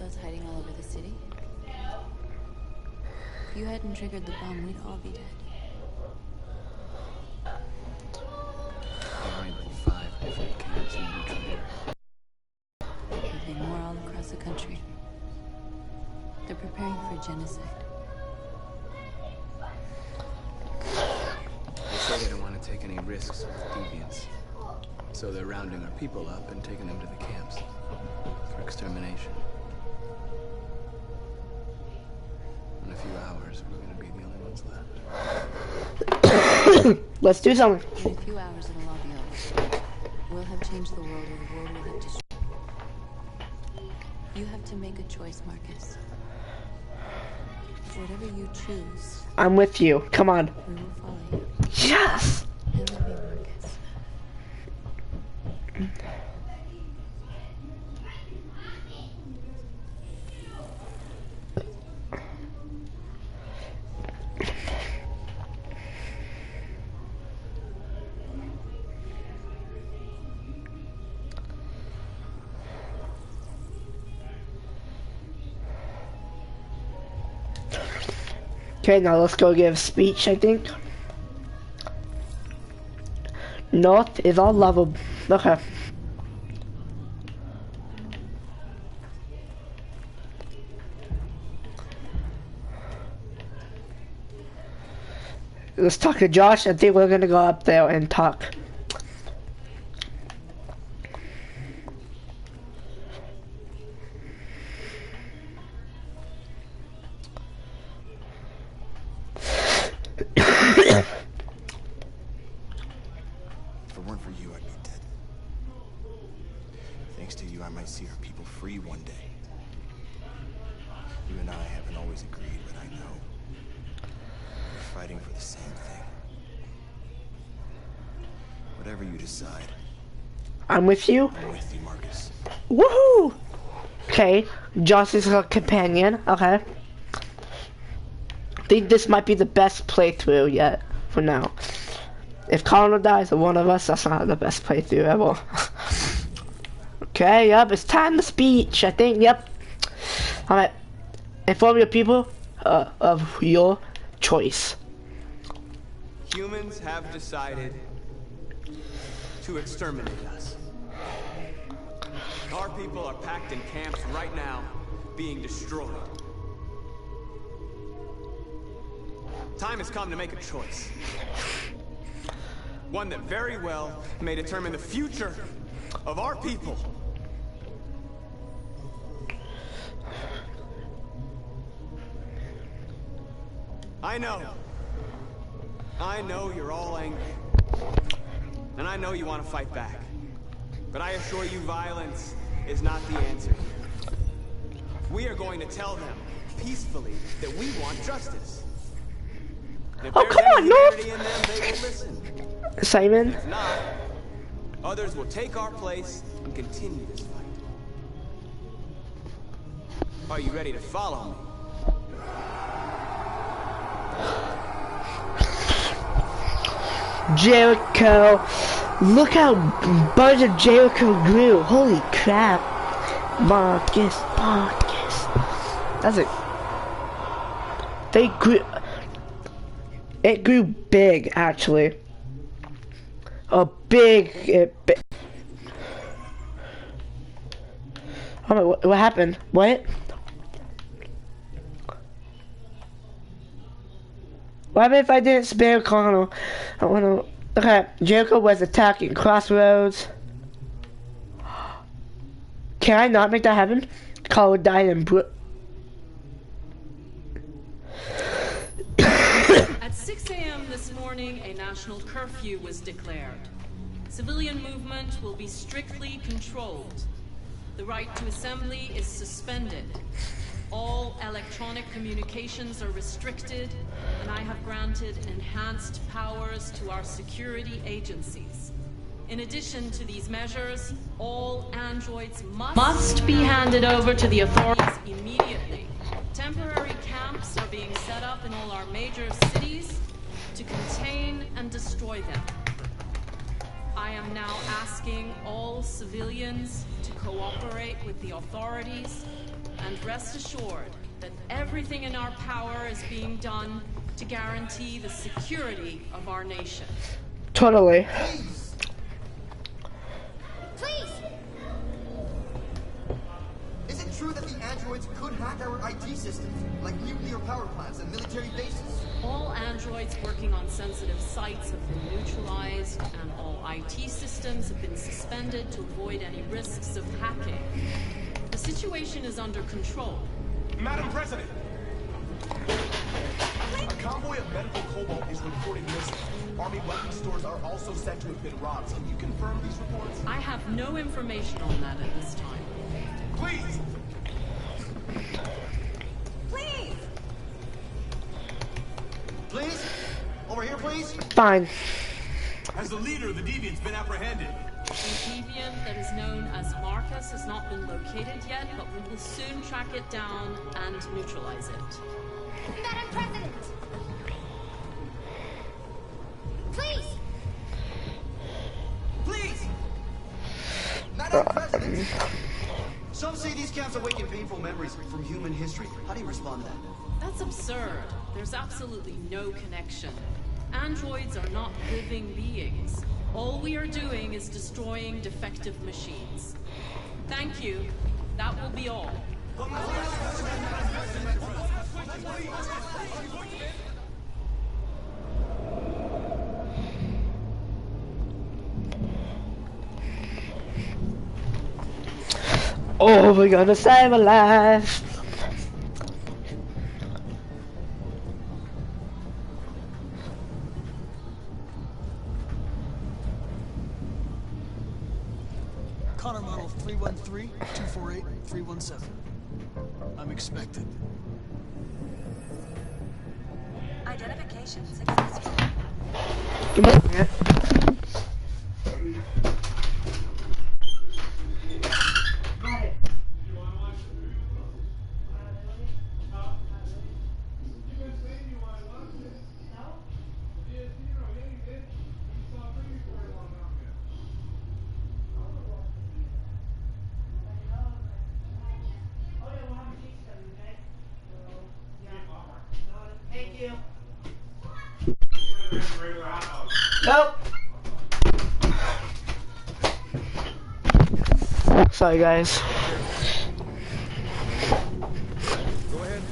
those hiding all over the city? If you hadn't triggered the bomb, we'd all be dead. There are like 5 different camps in neutral area. There'll be more all across the country. They're preparing for genocide. They say they don't want to take any risks with deviants. So they're rounding our people up and taking them to the camps for extermination. In a few hours, we're going to be the only ones left. Let's do something. In a few hours, it'll all be over. We'll have changed the world, or the world will have destroyed. You have to make a choice, Marcus. Whatever you choose, I'm with you. Come on. we will follow you. Yes! I love you, Marcus. Okay, now let's go give a speech, I think. North is all lovable. Okay. Let's talk to Josh. I think we're gonna go up there and talk. If it weren't for you, I'd be dead. Thanks to you, I might see our people free one day. You and I haven't always agreed, but I know we're fighting for the same thing. Whatever you decide, I'm with you. I'm with you, Marcus. Woohoo! Okay, Josh is a companion. Okay. I think this might be the best playthrough yet for now. If Colonel dies or one of us, that's not the best playthrough ever. Okay, yep, it's time to speech, I think, yep. Alright. Inform your people of your choice. Humans have decided to exterminate us. Our people are packed in camps right now, being destroyed. Time has come to make a choice. One that very well may determine the future of our people. I know you're all angry. And I know you want to fight back. But I assure you, violence is not the answer here. We are going to tell them peacefully that we want justice. If Oh, there's come on, any North! humanity in them, they will listen. Simon? If not, others will take our place and continue this fight. Are you ready to follow me? Jericho. Look how bunch of Jericho grew. Holy crap. Marcus. That's it. They grew. It grew big, actually. Oh, big. Oh, what happened? What? What happened if I didn't spare Connell? I wanna. Okay, Jericho was attacking Crossroads. Can I not make that happen? Connell died in At 6 a.m. this morning, a national curfew was declared. Civilian movement will be strictly controlled. The right to assembly is suspended. All electronic communications are restricted, and I have granted enhanced powers to our security agencies. In addition to these measures, all androids must be handed over to the authorities immediately. Temporary camps are being set up in all our major cities to contain and destroy them. I am now asking all civilians to cooperate with the authorities and rest assured that everything in our power is being done to guarantee the security of our nation. Totally. Please! Is it true that the androids could hack our IT systems, like nuclear power plants and military bases? All androids working on sensitive sites have been neutralized, and all IT systems have been suspended to avoid any risks of hacking. The situation is under control. Madam President! A convoy of medical cobalt is reported missing. Army weapon stores are also said to have been robbed. Can you confirm these reports? I have no information on that at this time. Please! Please! Please? Over here, please? Fine. Has the leader of the Deviants been apprehended? The deviant that is known as Marcus has not been located yet, but we will soon track it down and neutralize it. Madam President! Please! Please! Madam President! Some say these camps awaken painful memories from human history. How do you respond to that? That's absurd. There's absolutely no connection. Androids are not living beings. All we are doing is destroying defective machines. Thank you. That will be all. Oh, we're gonna save a life. Connor model 313-248-317. I'm expected. Identification successful. Yeah. Nope. Sorry, guys. Go ahead.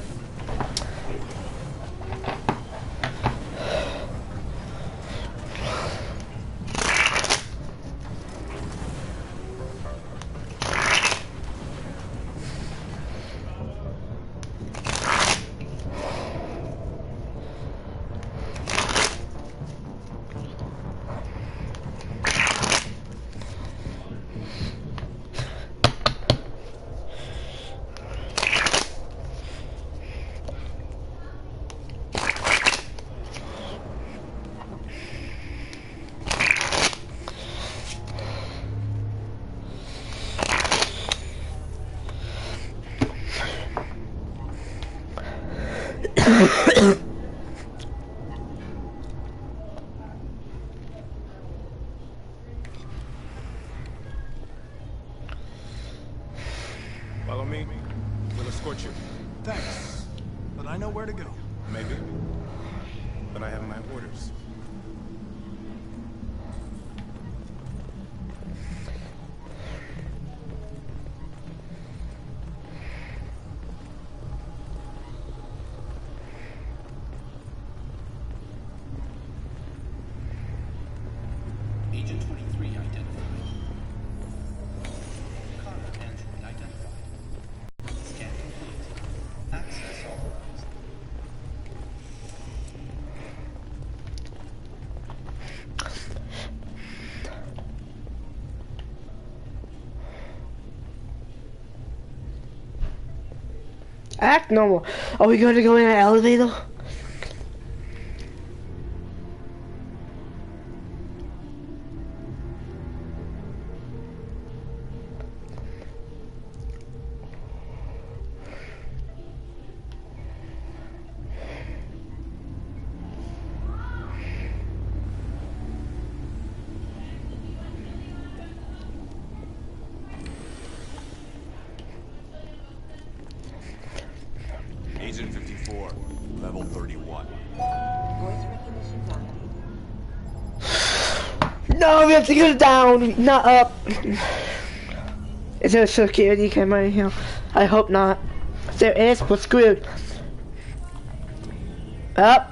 Follow me. We'll escort you. Thanks. But I know where to go. Maybe. But I have my orders. Agent 23 identified. Connor android identified. Scan complete. Access authorized. Act normal. Are we going to go in an elevator? Agent 54, level 31. No, we have to go down, not up. Is there a security camera in here? I hope not. If there is, we're screwed. Up.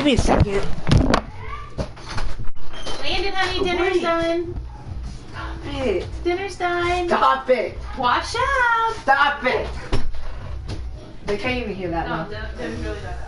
Give me a second. Landon, honey, dinner's done. Stop it. Dinner's done. Stop it. Wash up. Stop it. They can't even hear that now. Devin's really bad.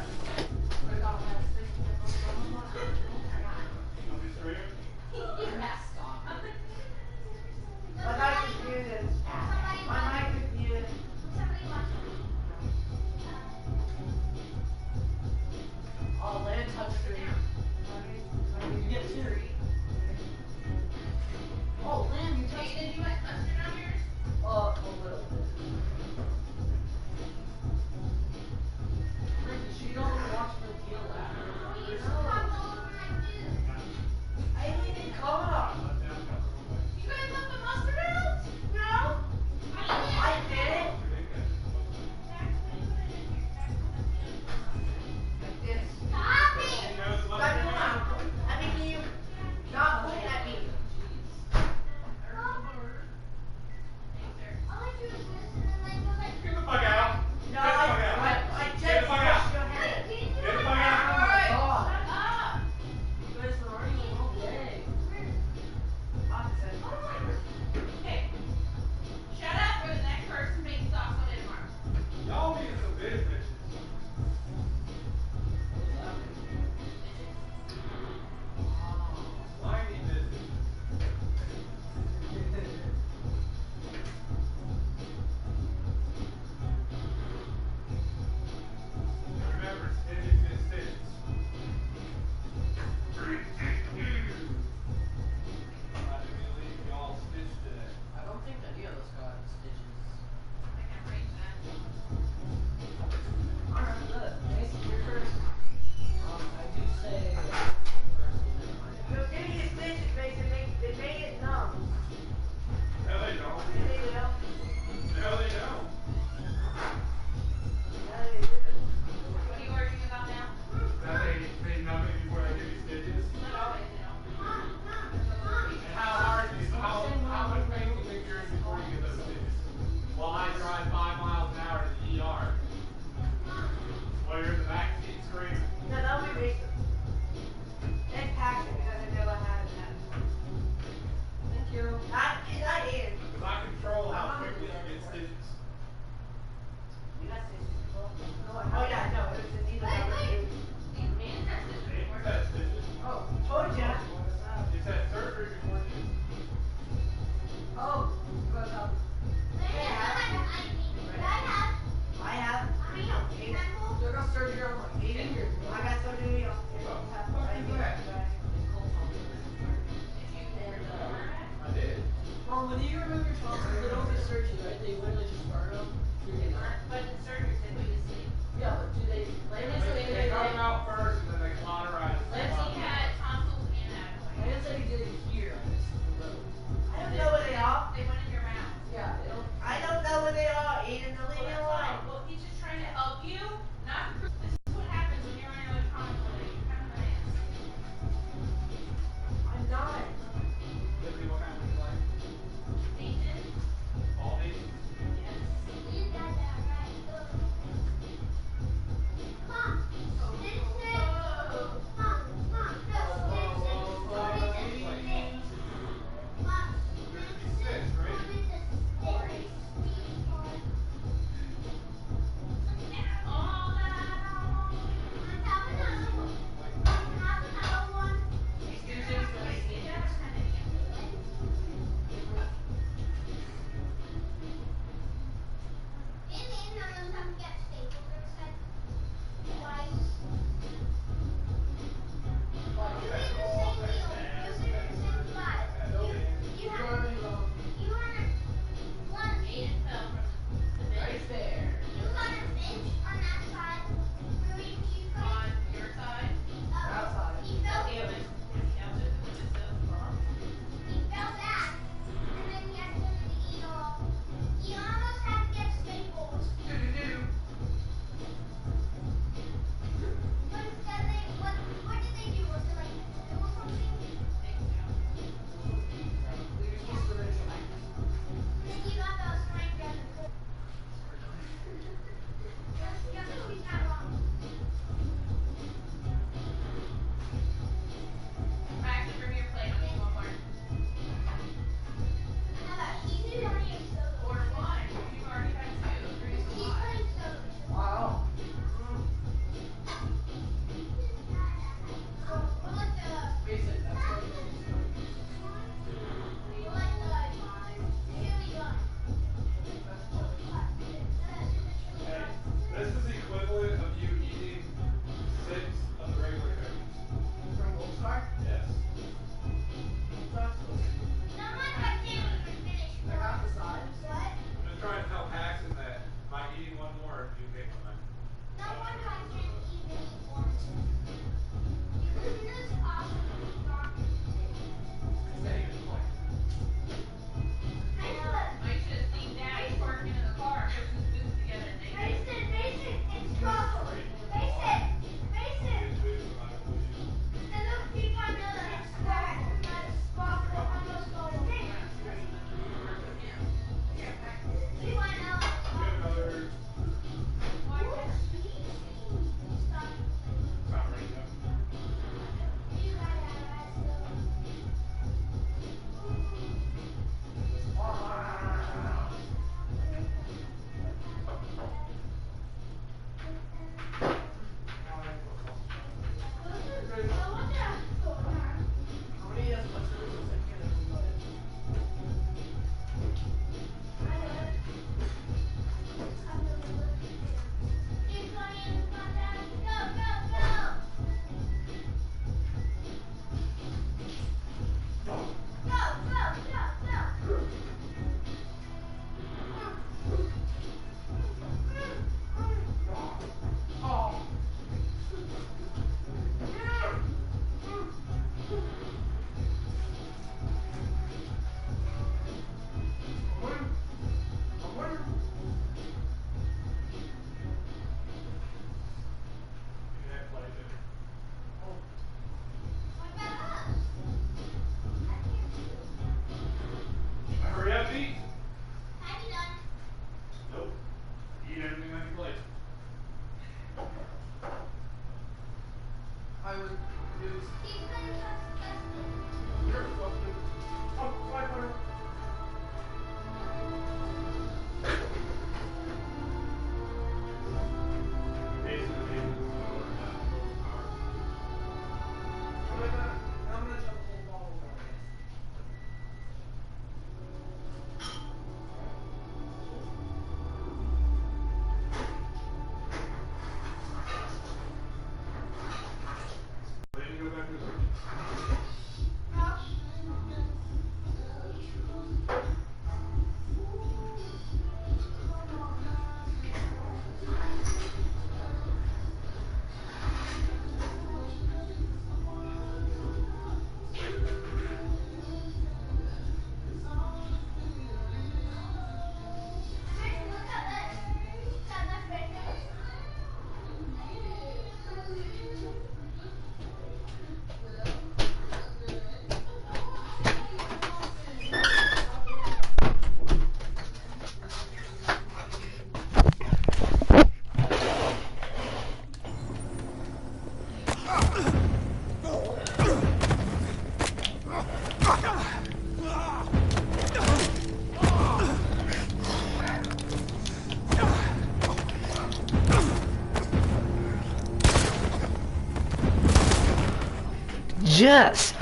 Yes.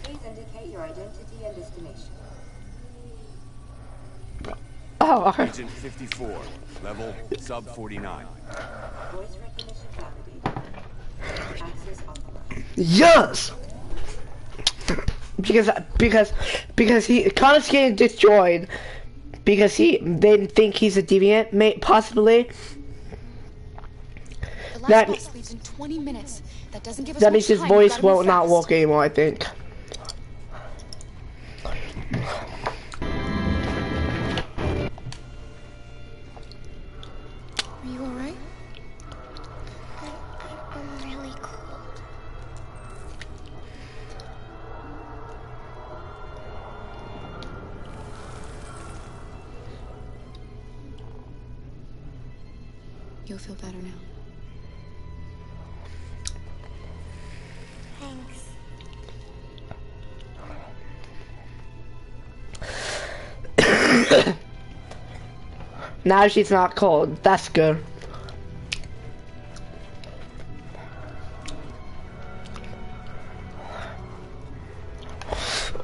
Please indicate your identity and destination. Oh, okay. Agent 54, level sub 49. Voice recognition validated. Access authorized. Yes. Because Connor's getting destroyed because they think he's a deviant, possibly. The last That bus leaves in 20 minutes. That doesn't give us that much means his time. voice We gotta will move not fast. work anymore, I think. Are you alright? I'm really cold. You'll feel better now. Thanks. Now she's not cold. That's good.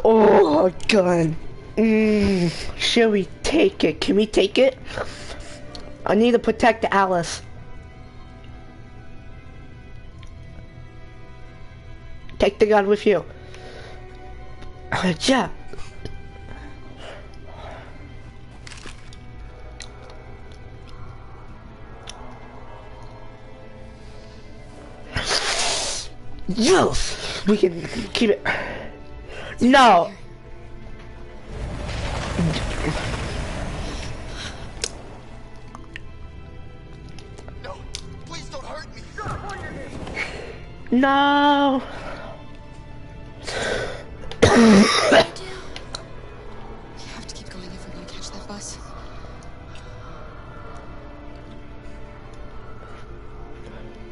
Oh, gun. Should we take it? Can we take it? I need to protect Alice. Take the gun with you. Yeah. Yes, we can keep it. No. No, please don't hurt me. No. We have to keep going if we're gonna catch that bus.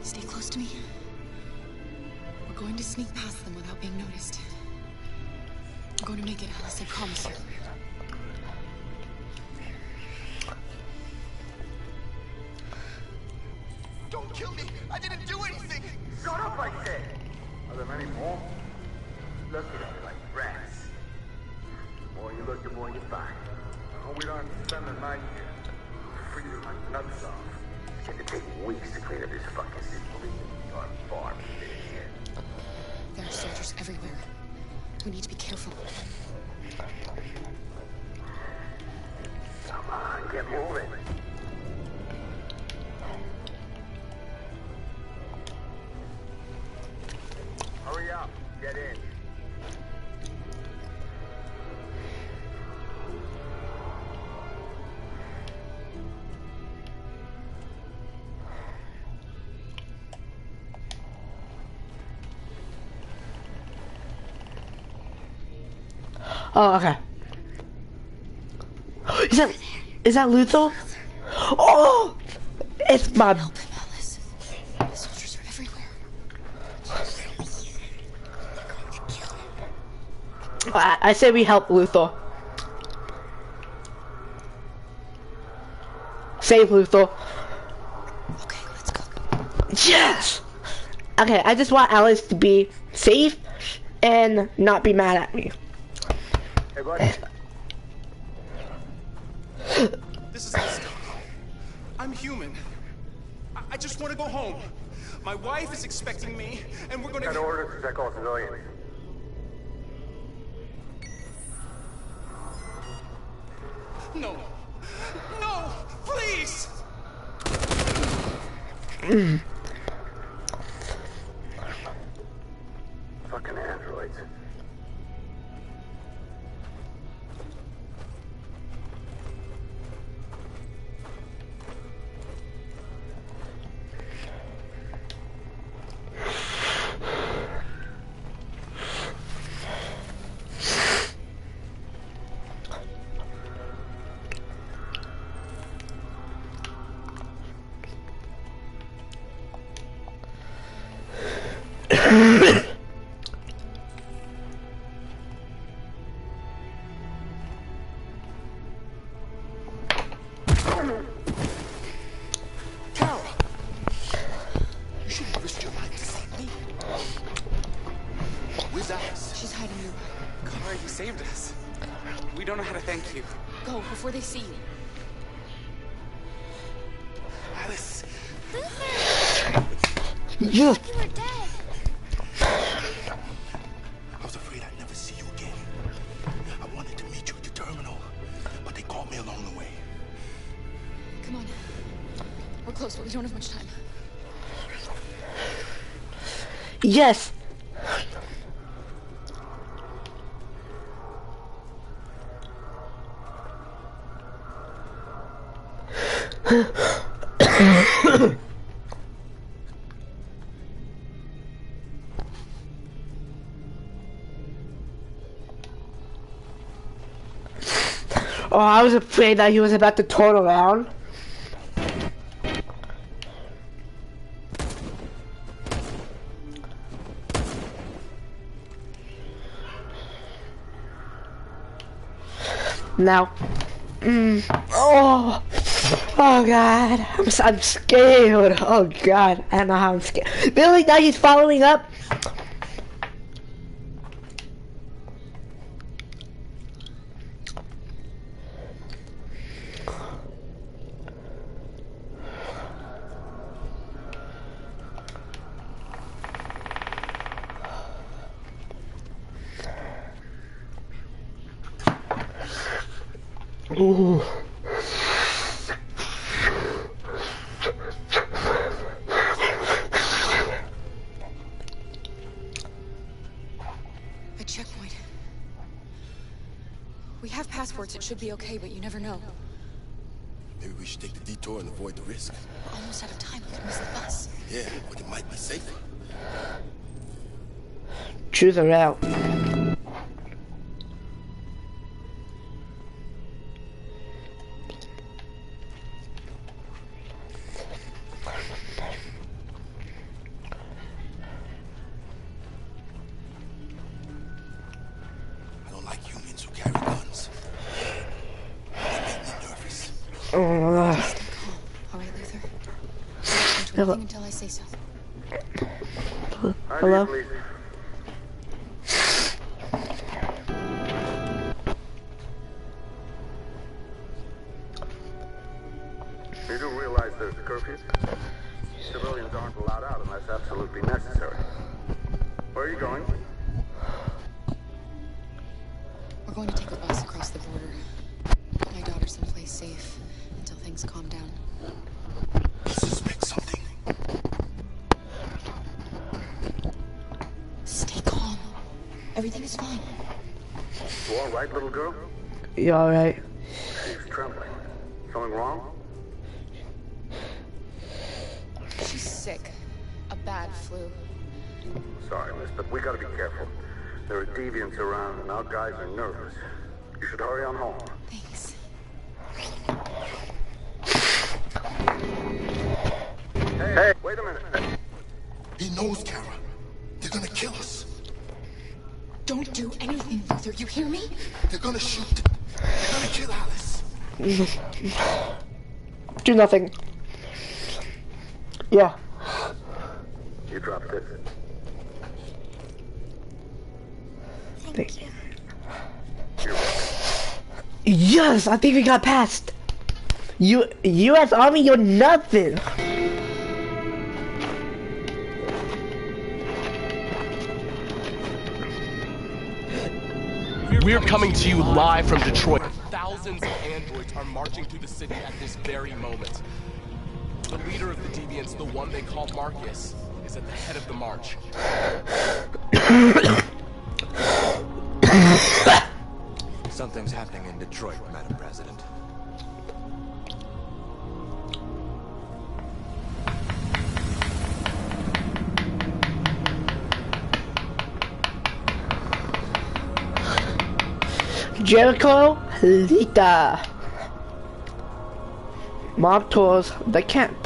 Stay close to me. We're going to sneak past them without being noticed. I'm going to make it, Alice, I promise you. Don't kill me. I didn't do anything. Shut up, I said. Are there many more? Look at us like rats. The more you look, the more you find. I hope we don't have to spend the night here. Freeze my nuts off. It's gonna take weeks to clean up this fucking city. Or far from here. There are soldiers everywhere. We need to be careful. Come on, get moving. Hurry up, get in. Oh, okay. Is that Luthor? Oh, it's my. Help him, Alice. The soldiers are everywhere. I say we help Luthor. Save Luthor. Okay, let's go. Yes. Okay, I just want Alice to be safe and not be mad at me. Hey, buddy. This is Esther. I'm human. I just want to go home. My wife is expecting me, and we're going to... Got orders to check all civilians. No. No! Please! Fucking androids. don't know how to thank you. Go before they see you. Alice. Yeah. You were dead. I was afraid I'd never see you again. I wanted to meet you at the terminal, but they caught me along the way. Come on. We're close, but we don't have much time. Yes. Oh, I was afraid that he was about to turn around. Now, oh God, I'm scared. Oh God, I don't know how I'm scared. Billy, now he's following up. Ooh. A checkpoint. We have passports, it should be okay, but you never know. Maybe we should take the detour and avoid the risk. We're almost out of time, we could miss the bus. Yeah, but it might be safer. Choose a route. I don't like humans who carry guns. They make me nervous. Stay calm, all right, Luther? Don't do anything until I say so. Hello? You do realize there's a curfew? Civilians aren't allowed out unless absolutely necessary. Where are you going? We're going to take a bus across the border. Put my daughter someplace safe until things calm down. I suspect something. Stay calm. Everything is fine. You all right, little girl? You alright? She's trembling. Something wrong? She's sick. A bad flu. Sorry, miss, but we gotta be careful. There are deviants around and our guys are nervous. You should hurry on home. Thanks. Hey, wait a minute. He knows, Kara. They're gonna kill us. Don't do anything, Luther, you hear me? They're gonna shoot. They're gonna kill Alice. Do nothing. Yeah. You dropped it. Thank you. Yes, I think we got past. U.S. Army, you're nothing. We're coming to you live from Detroit. Thousands of androids are marching through the city at this very moment. The leader of the deviants, the one they call Marcus, is at the head of the march. Something's happening in Detroit, Madam President. Jericho Lita. Mob tours the camp.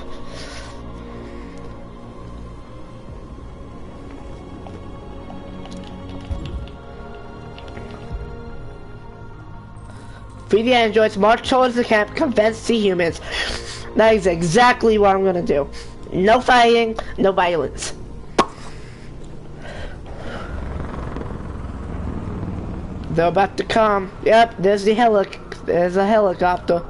Free the androids, march towards the camp, convince the humans. That is exactly what I'm gonna do. No fighting, no violence. They're about to come. Yep, there's the there's a helicopter.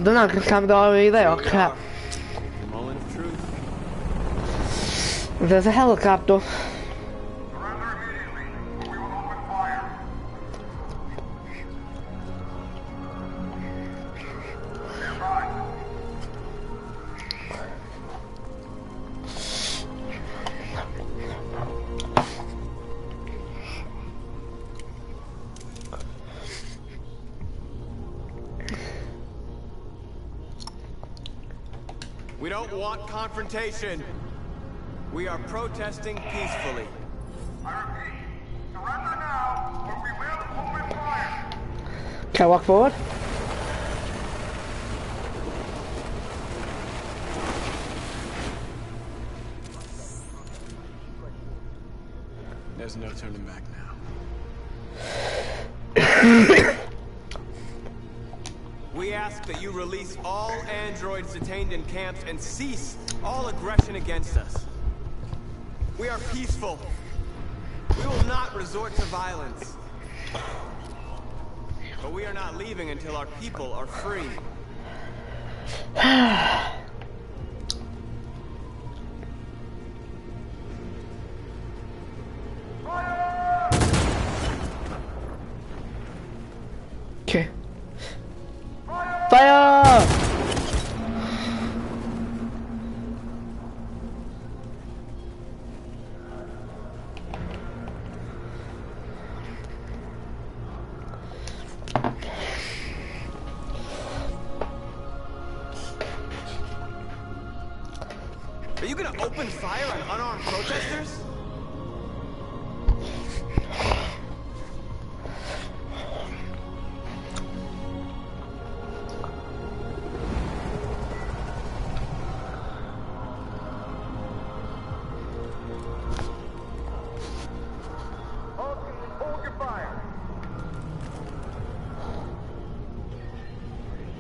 They're not gonna come all the way there. Oh crap. Moment of truth. There's a helicopter. We don't want confrontation. We are protesting peacefully. Can I walk forward? There's no turning back now. We ask that you release all androids detained in camps and cease all aggression against us. We are peaceful. We will not resort to violence. But we are not leaving until our people are free. Okay. Fire! Are you gonna open fire on unarmed protesters?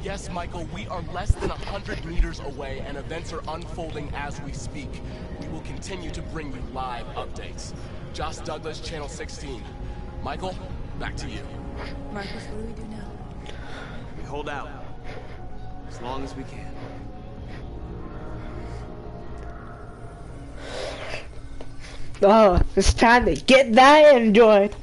Yes, Michael, we are less than 100 meters away and events are unfolding as we speak. We will continue to bring you live updates. Josh Douglas, Channel 16. Michael, back to you. Marcus, what do we do now? We hold out. As long as we can. Oh, it's time to get that android.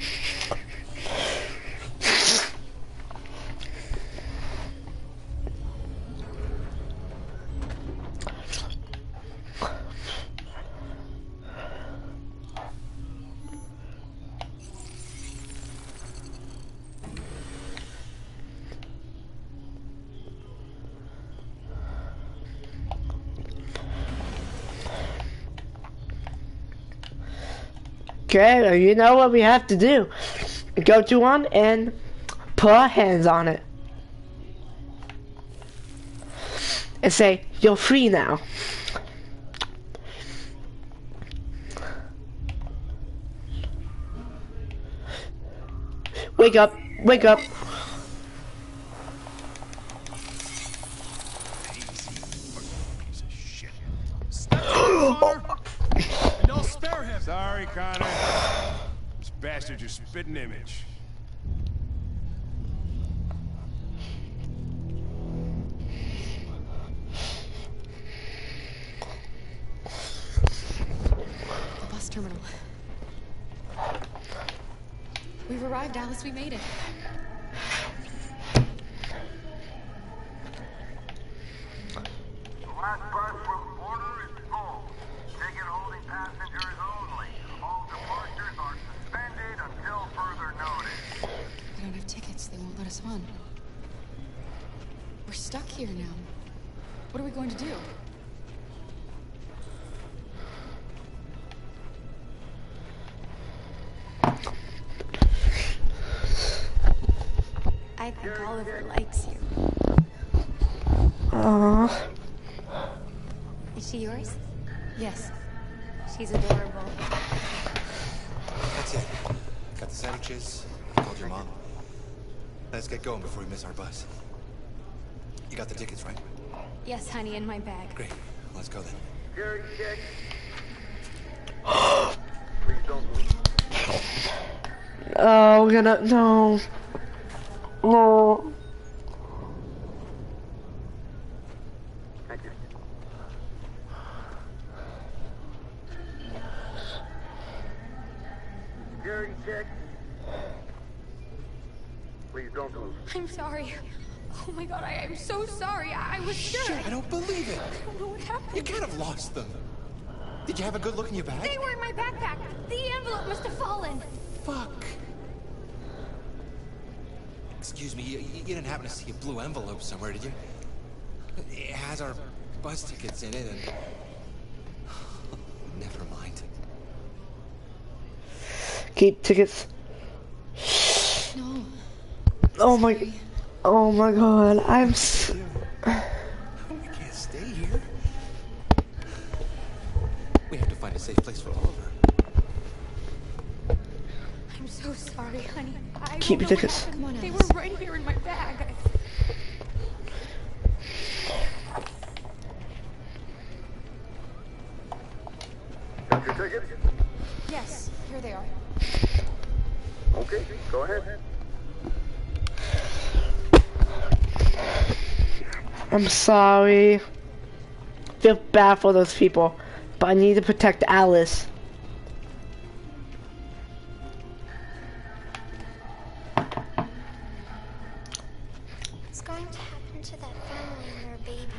Okay, you know what we have to do. Go to one and put our hands on it. And say, you're free now. Wake up, wake up. Don't spare him. Sorry, Connor. This bastard's your spitting image. The bus terminal. We've arrived, Alice. We made it. The last bus from the border is full. Ticket holding passengers only. All departures are suspended until further notice. We don't have tickets. They won't let us on. We're stuck here now. What are we going to do? I think Oliver likes you. Aww. Is she yours? Yes. She's adorable. That's it. Got the sandwiches. Called your mom. Let's get going before we miss our bus. You got the tickets, right? Yes, honey, in my bag. Great. Let's go then. Security check. Please don't move. Oh, we're gonna no. No. Thank you. Security check. Please don't move. I'm sorry. Oh my god, I'm so sorry. I was sure. Shit, I don't believe it. I don't know what happened. You can't have lost them. Did you have a good look in your bag? They were in my backpack. The envelope must have fallen. Fuck. Excuse me, you didn't happen to see a blue envelope somewhere, did you? It has our bus tickets in it and... Never mind. Keep tickets. No. Oh my. Oh my god. I'm. We can't stay here. We have to find a safe place for Oliver. I'm so sorry, honey. I Keep your don't know what tickets. happened. They were right here in my bag. Got your tickets? Yes, here they are. Okay, go ahead. I'm sorry. Feel bad for those people, but I need to protect Alice. What's going to happen to that family and their baby?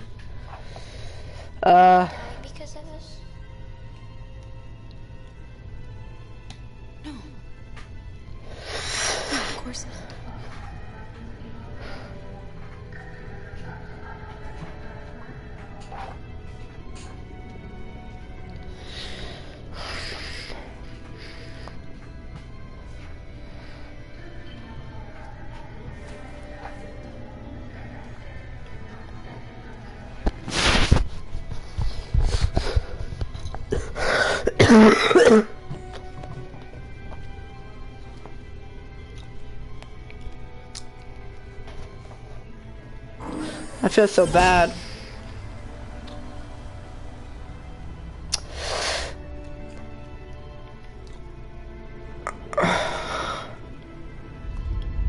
Uh. Die because of us? No. No, of course not. I feel so bad.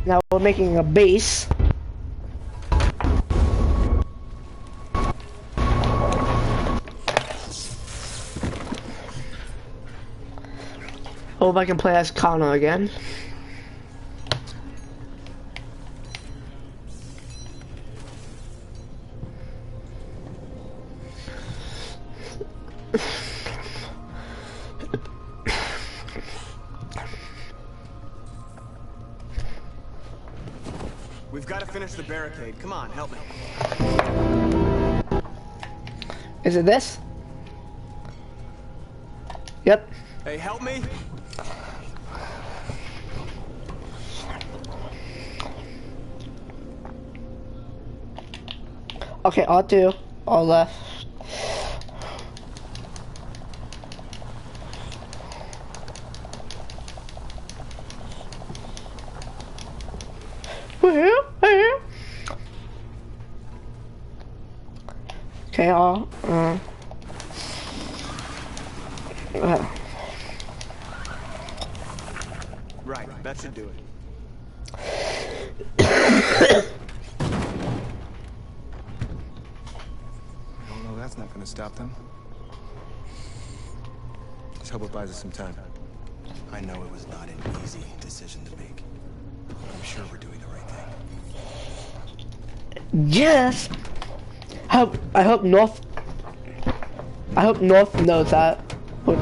Now we're making a base. Hope I can play as Connor again. We've got to finish the barricade. Come on, help me. Is it this? Yep. Hey, help me. Okay, I'll do all left. Okay, I'll Right, that should do it. Oh no, that's not gonna stop them. Let's hope it buys us some time. I know it was not an easy decision to make. I'm sure we're doing the right thing. yes. I hope North knows that we're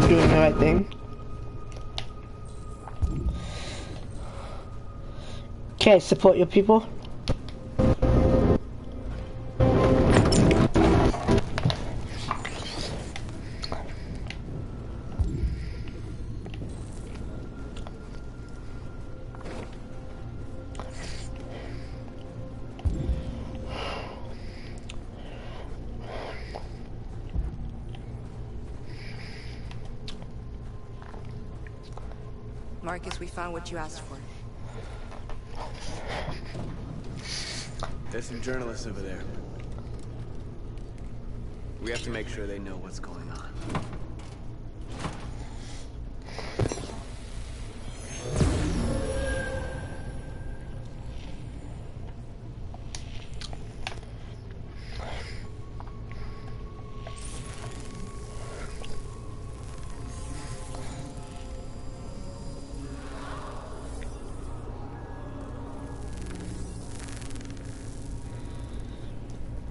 doing the right thing. Okay, support your people. Marcus, we found what you asked for. There's some journalists over there. We have to make sure they know what's going on.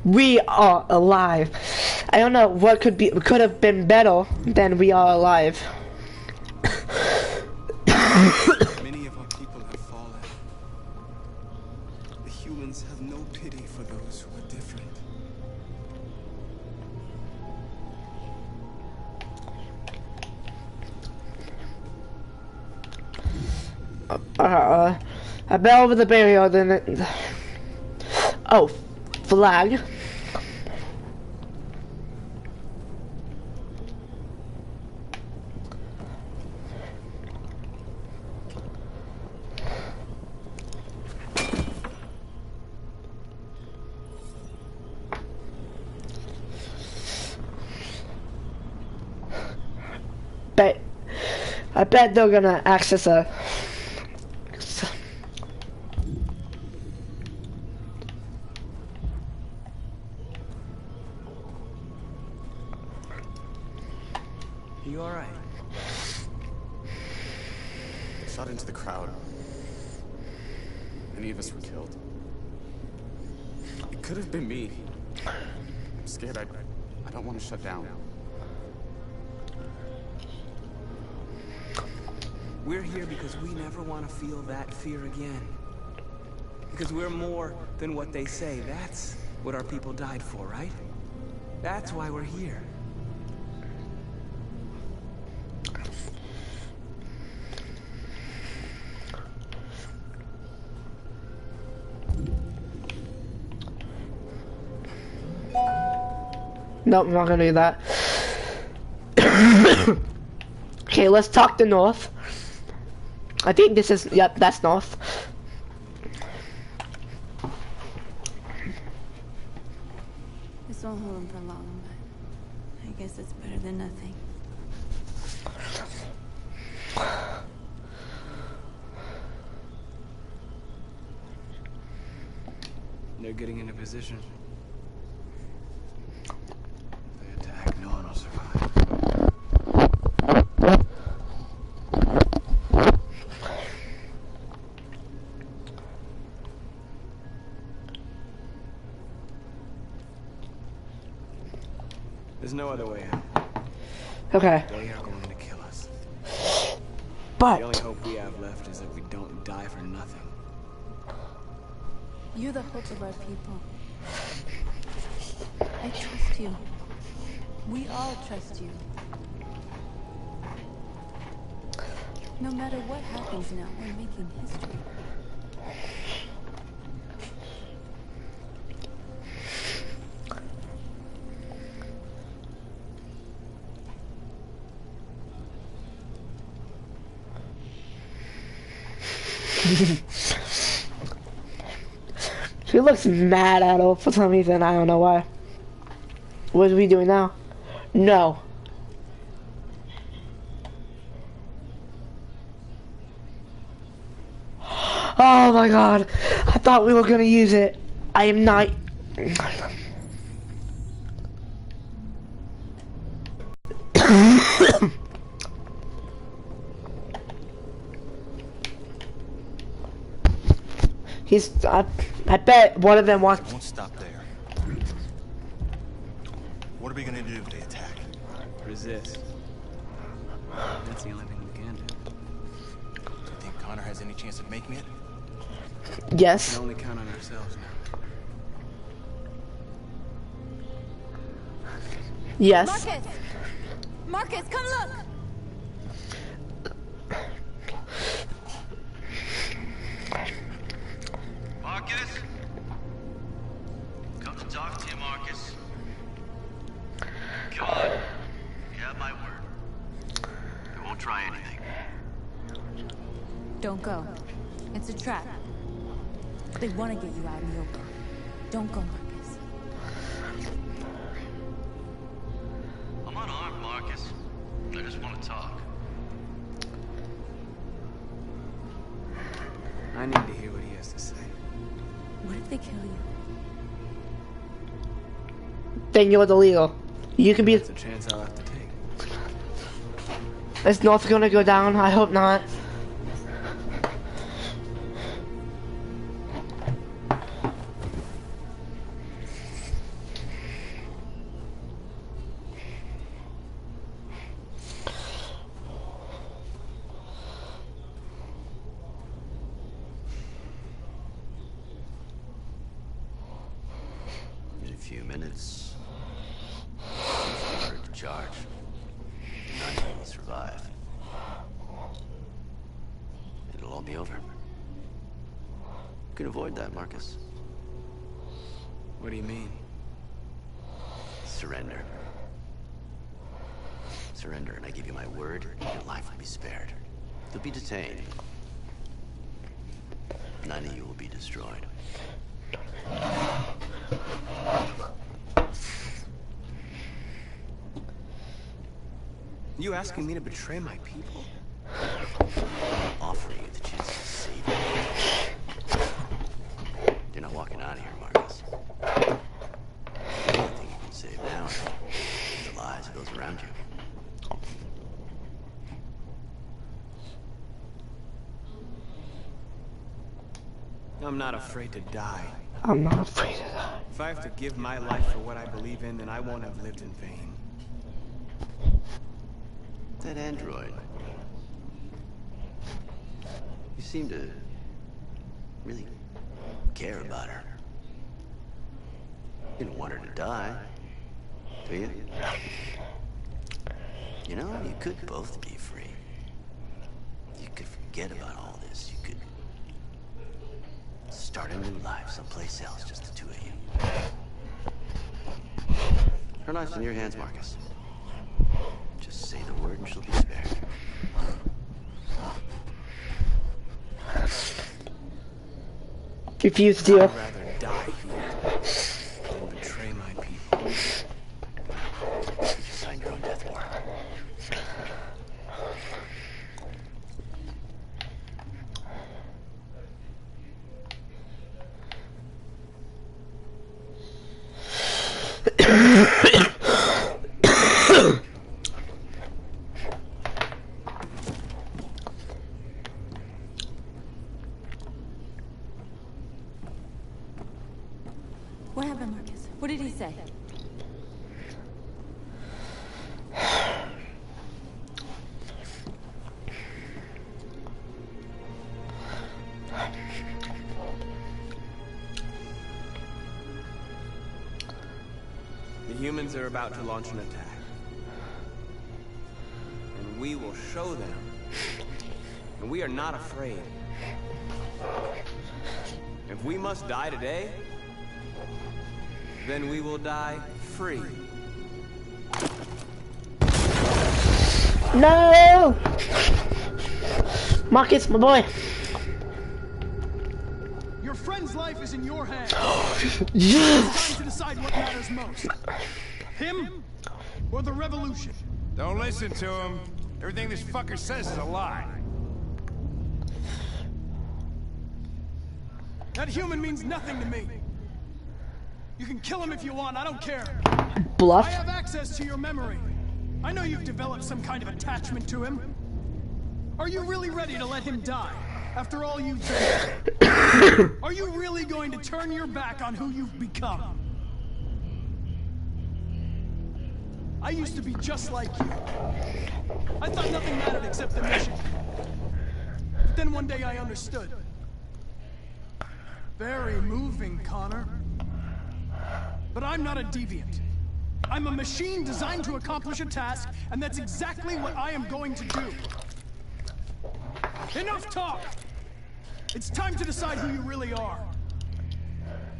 We are alive. I don't know what could have been better than we are alive. Many of our people have fallen. The humans have no pity for those who are different. I bet over the barrier, then it... Oh, flag. I bet they're gonna access a... You all right? Shot into the crowd. Many of us were killed. It could have been me. I'm scared. I don't want to shut down. We're here because we never want to feel that fear again. Because we're more than what they say. That's what our people died for, right? That's why we're here. Nope, I'm not gonna do that. Okay, let's talk to North. I think this is, yep, that's North. This won't hold him for long, but I guess it's better than nothing. They're getting into position. They attack, no one will survive. There's no other way out. Okay. They are going to kill us. But the only hope we have left is that we don't die for nothing. You're the hope of our people. I trust you. We all trust you. No matter what happens now, we're making history. She looks mad at her for some reason, I don't know why. What are we doing now? No. Oh my god. I thought we were gonna use it. I am not. He's, I bet one of them wants... I won't stop there. What are we gonna do if they attack? Resist. That's the only thing we can do. Do you think Connor has any chance of making it? Yes. We can only count on ourselves now. Yes. Marcus! Marcus, come look! Marcus? Come to talk to you, Marcus. Come on. You have my word. I won't try anything. Don't go. It's a trap. They want to get you out in the open. Don't go, Marcus. I'm unarmed, Marcus. I just want to talk. I need to hear what he has to say. What if they kill you? Then you're the leader. You can be. That's a chance I'll have to take. Is North gonna go down? I hope not. In a few minutes, ordered to charge. None of you will survive. It'll all be over. You can avoid that, Marcus. What do you mean? Surrender. Surrender, and I give you my word, your life will be spared. You'll be detained. None of you will be destroyed. You asking me to betray my people? I'm offering you the chance to save you. You're not walking out of here, Marcus. The only thing you can save now is the lives of those around you. I'm not afraid to die. I'm not afraid of that. If I have to give my life for what I believe in, then I won't have lived in vain. That android. You seem to really care about her. You don't want her to die, do you? You know, you could both be free. You could forget about all this. You could start a new life someplace else, just the two of you. Her life's in your hands, Marcus. Just say the word and she'll be spared. Refuse to. I'd rather die here than betray my people. You should sign your own death warrant. What happened, Marcus? What did he say? The humans are about to launch an attack. And we will show them. And we are not afraid. If we must die today, then we will die free. No! Marcus, my boy. Your friend's life is in your hands. Yes! It's time to decide what matters most. Him or the revolution? Don't listen to him. Everything this fucker says is a lie. That human means nothing to me. You can kill him if you want, I don't care. Bluff. I have access to your memory. I know you've developed some kind of attachment to him. Are you really ready to let him die? After all you've done? Are you really going to turn your back on who you've become? I used to be just like you. I thought nothing mattered except the mission. But then one day I understood. Very moving, Connor. But I'm not a deviant. I'm a machine designed to accomplish a task, and that's exactly what I am going to do. Enough talk! It's time to decide who you really are.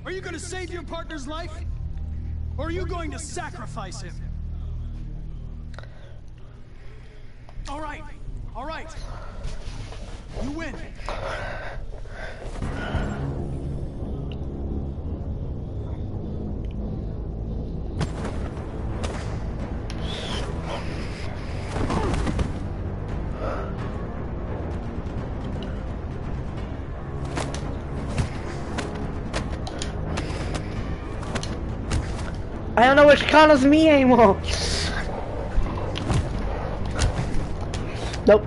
Are you going to save your partner's life? Or are you going to sacrifice him? All right. You win. I don't know which Connor's me anymore. Nope.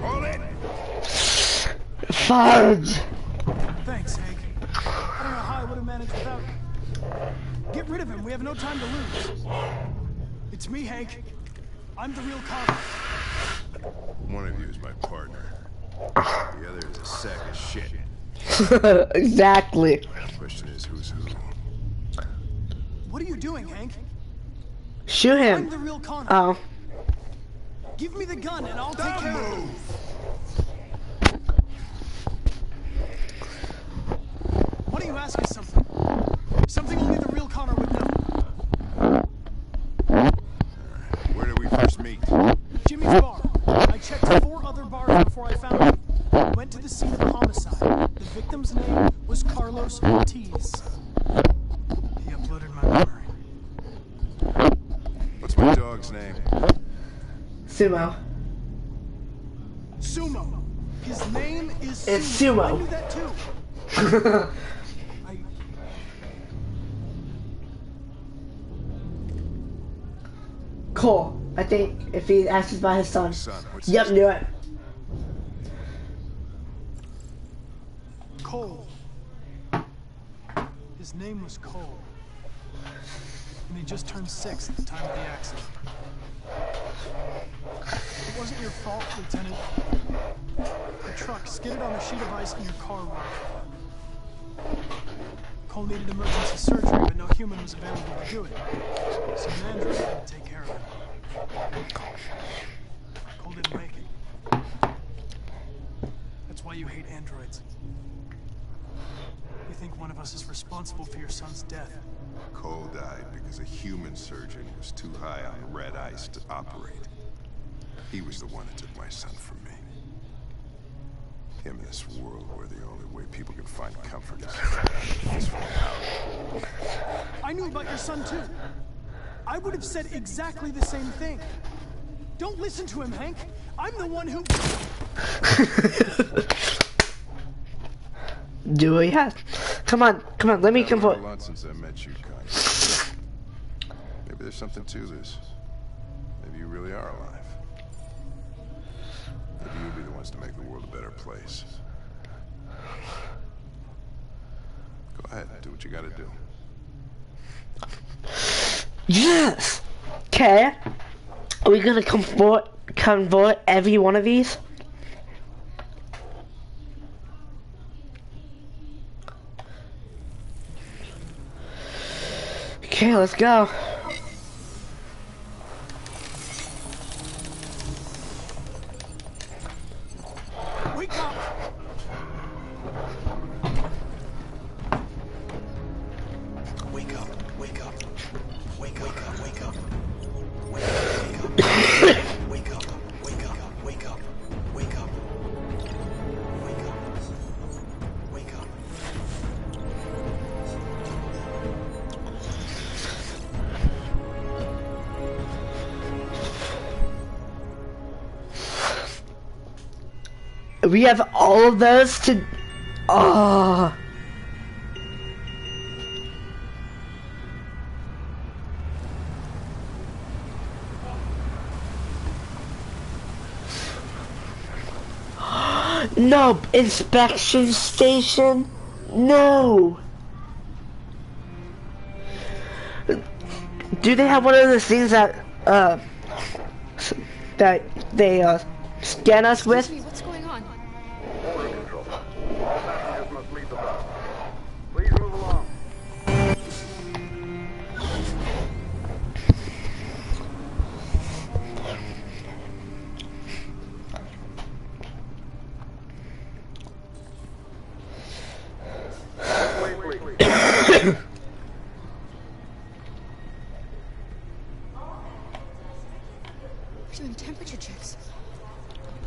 Hold it. Fudge. Thanks, Hank. I don't know how I would have managed without you. Get rid of him. We have no time to lose. It's me, Hank. I'm the real Connor. One of you is my partner. The other is a sack of shit. Exactly. The question is, who's who? What are you doing, Hank? Shoot him. I'm the real Connor. Oh. Give me the gun and I'll take care of him. Why don't you ask us something? Something only the real Connor would know. Where did we first meet? Jimmy's bar. I checked 4 other bars before I found him. Went to the scene of the homicide. The victim's name was Carlos Ortiz. He uploaded my memory. What's my dog's name? Sumo. Sumo. His name is It's Sumo. Sumo. I knew that too. Cole. I think if he asks us by his son. What's Yep, knew it. Cole. His name was Cole. And he just turned 6 at the time of the accident. It wasn't your fault, Lieutenant. The truck skidded on a sheet of ice and your car rolled. Cole needed emergency surgery, but no human was available to do it. So an android had to take care of him. Cole didn't make it. That's why you hate androids. You think one of us is responsible for your son's death. Cole died because a human surgeon was too high on red ice to operate. He was the one that took my son from me. Him in this world where the only way people can find comfort is from power. I knew about your son too. I would have said exactly the same thing. Don't listen to him, Hank. I'm the one who... Do what you have. Come on, let me come I've learned forward. a lot since I met you, Connie. Maybe there's something to this. Maybe you really are alive. Maybe you'll be the ones to make the world a better place. Go ahead, do what you gotta do. Yes! Okay. Are we gonna convert every one of these? Okay, let's go. Wake up! Wake up, wake up. Wake up, wake up. Wake up, wake up. Wake up, wake up, wake up. Wake up. Wake up. Wake up. We have all of those to... Oh. No, inspection station? No. Do they have one of those things that, that they, scan us with? What's going on? Order control. All passengers must leave the bus. Please move along. doing temperature checks.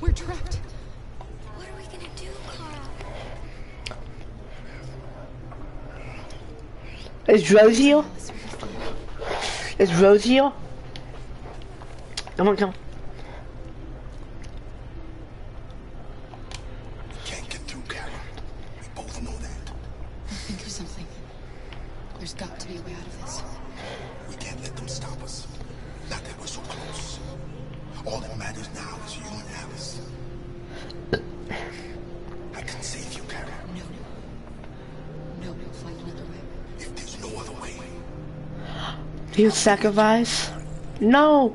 We're trapped. What are we gonna do, Carl? Is Rose here? Is Rose here? Come on, come on. Can't get through, Kara. We both know that. Think of something. There's got to be a way out of this. We can't let them stop us. Not that we're so close. All that matters now is you and Alice. I can save you, Kara. No, we'll find another way. If there's no other way. You sacrifice? No!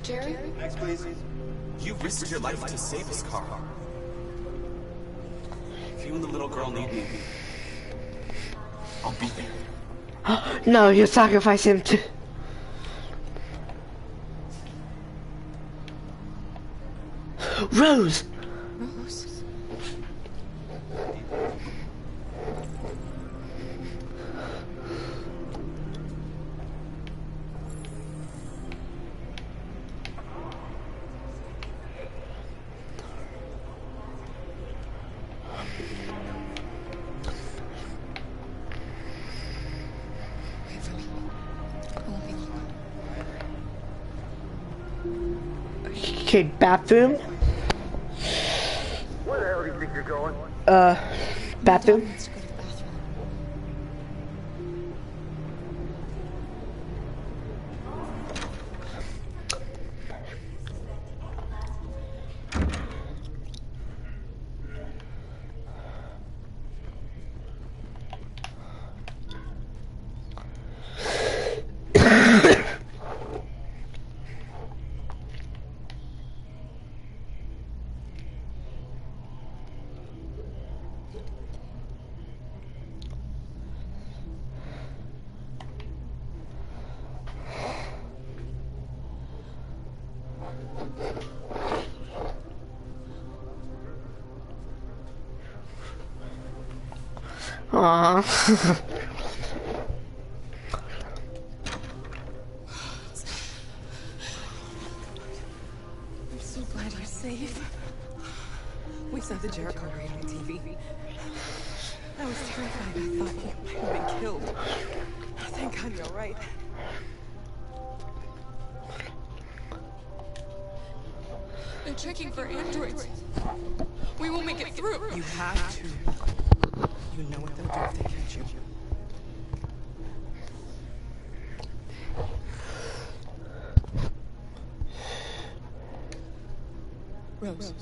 Jerry? Next, please. You risked your life to save us, Carl. If you and the little girl need me, I'll be there. No, you sacrifice him too. Rose! Rose? Wait for me. I won't be long. Okay, bathroom. Where the hell do you think you're going? Bathroom. Let's go to the bathroom. Aww. I'm so glad you're safe. We saw the Jericho raid on TV. I was terrified. I thought you might have been killed. Thank God you're all right. They're checking for androids. We won't make it through. You have to. You know what they'll do if they catch you. Rose.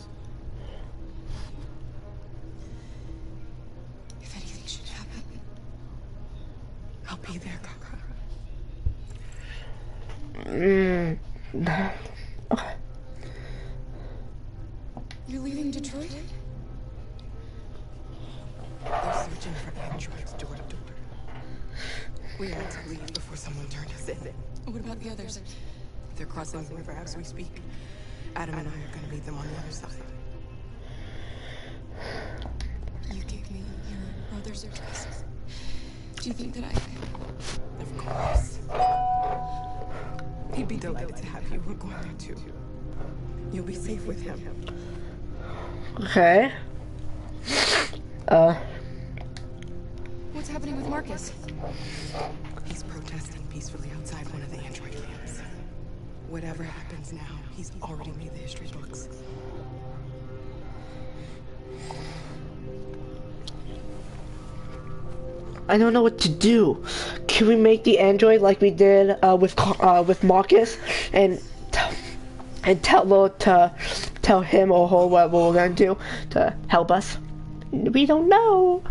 If anything should happen, I'll be there, Okay. You're leaving Detroit? They're searching for androids door to door. We had to leave before someone turned us in. What about the others? They're crossing the river as we speak. Adam and I are going to meet them on the other side. You gave me your brother's address. Do you think that Of course. He'd be delighted to have you. We're going there too. You'll be safe with him. Okay. What's happening with Marcus? He's protesting peacefully outside one of the android camps. Whatever happens now, he's already made the history books. I don't know what to do. Can we make the android like we did with Marcus and tell him or her what we're gonna do to help us? We don't know.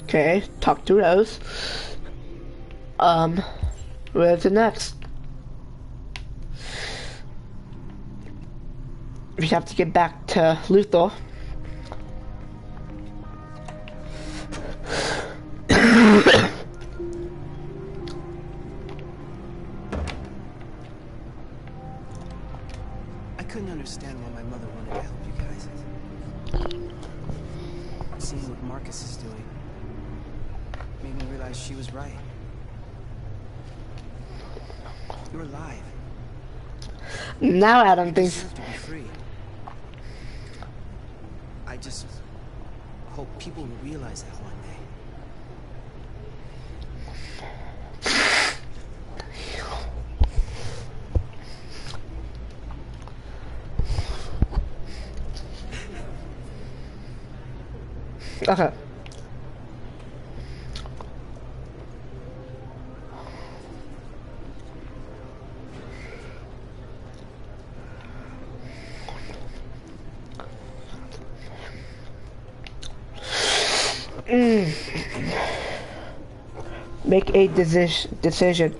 Okay, talk to Rose. Where's the next? We have to get back to Luthor. I couldn't understand why my mother wanted to help you guys. Seeing what Marcus is doing made me realize she was right. You're alive. Now Adam thinks. You deserve to be free. I just hope people will realize that one day. Okay. Make a decision.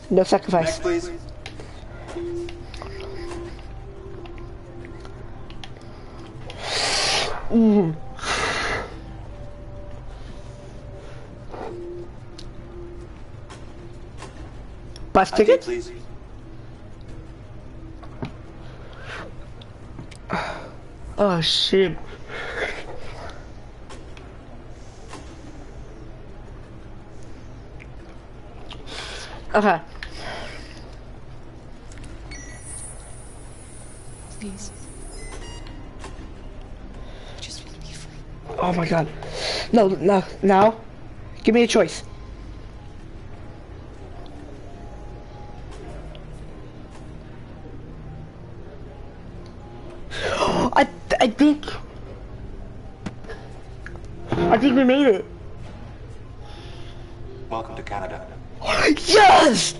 No sacrifice. Next, please. Bus ticket? Please. Oh shit. Okay. Please. Just want to be free. Oh my god. No, now. Give me a choice. I think we made it. Welcome to Canada. Yes!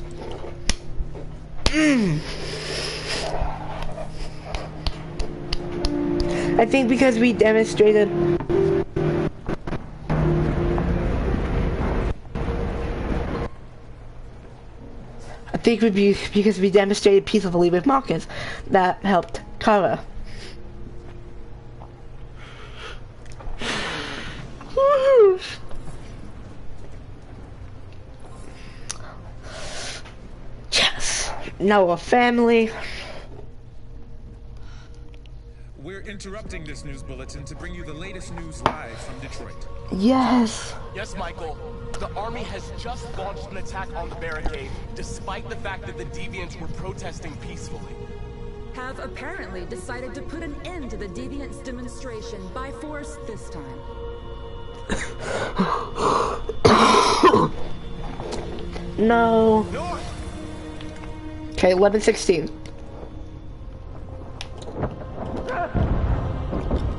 I think because we demonstrated because we demonstrated peacefully with Marcus that helped Kara. Yes. Now a family. We're interrupting this news bulletin to bring you the latest news live from Detroit. Yes. Yes, Michael. The army has just launched an attack on the barricade, despite the fact that the Deviants were protesting peacefully. Have apparently decided to put an end to the Deviants' demonstration by force this time. No. Okay, 11:16.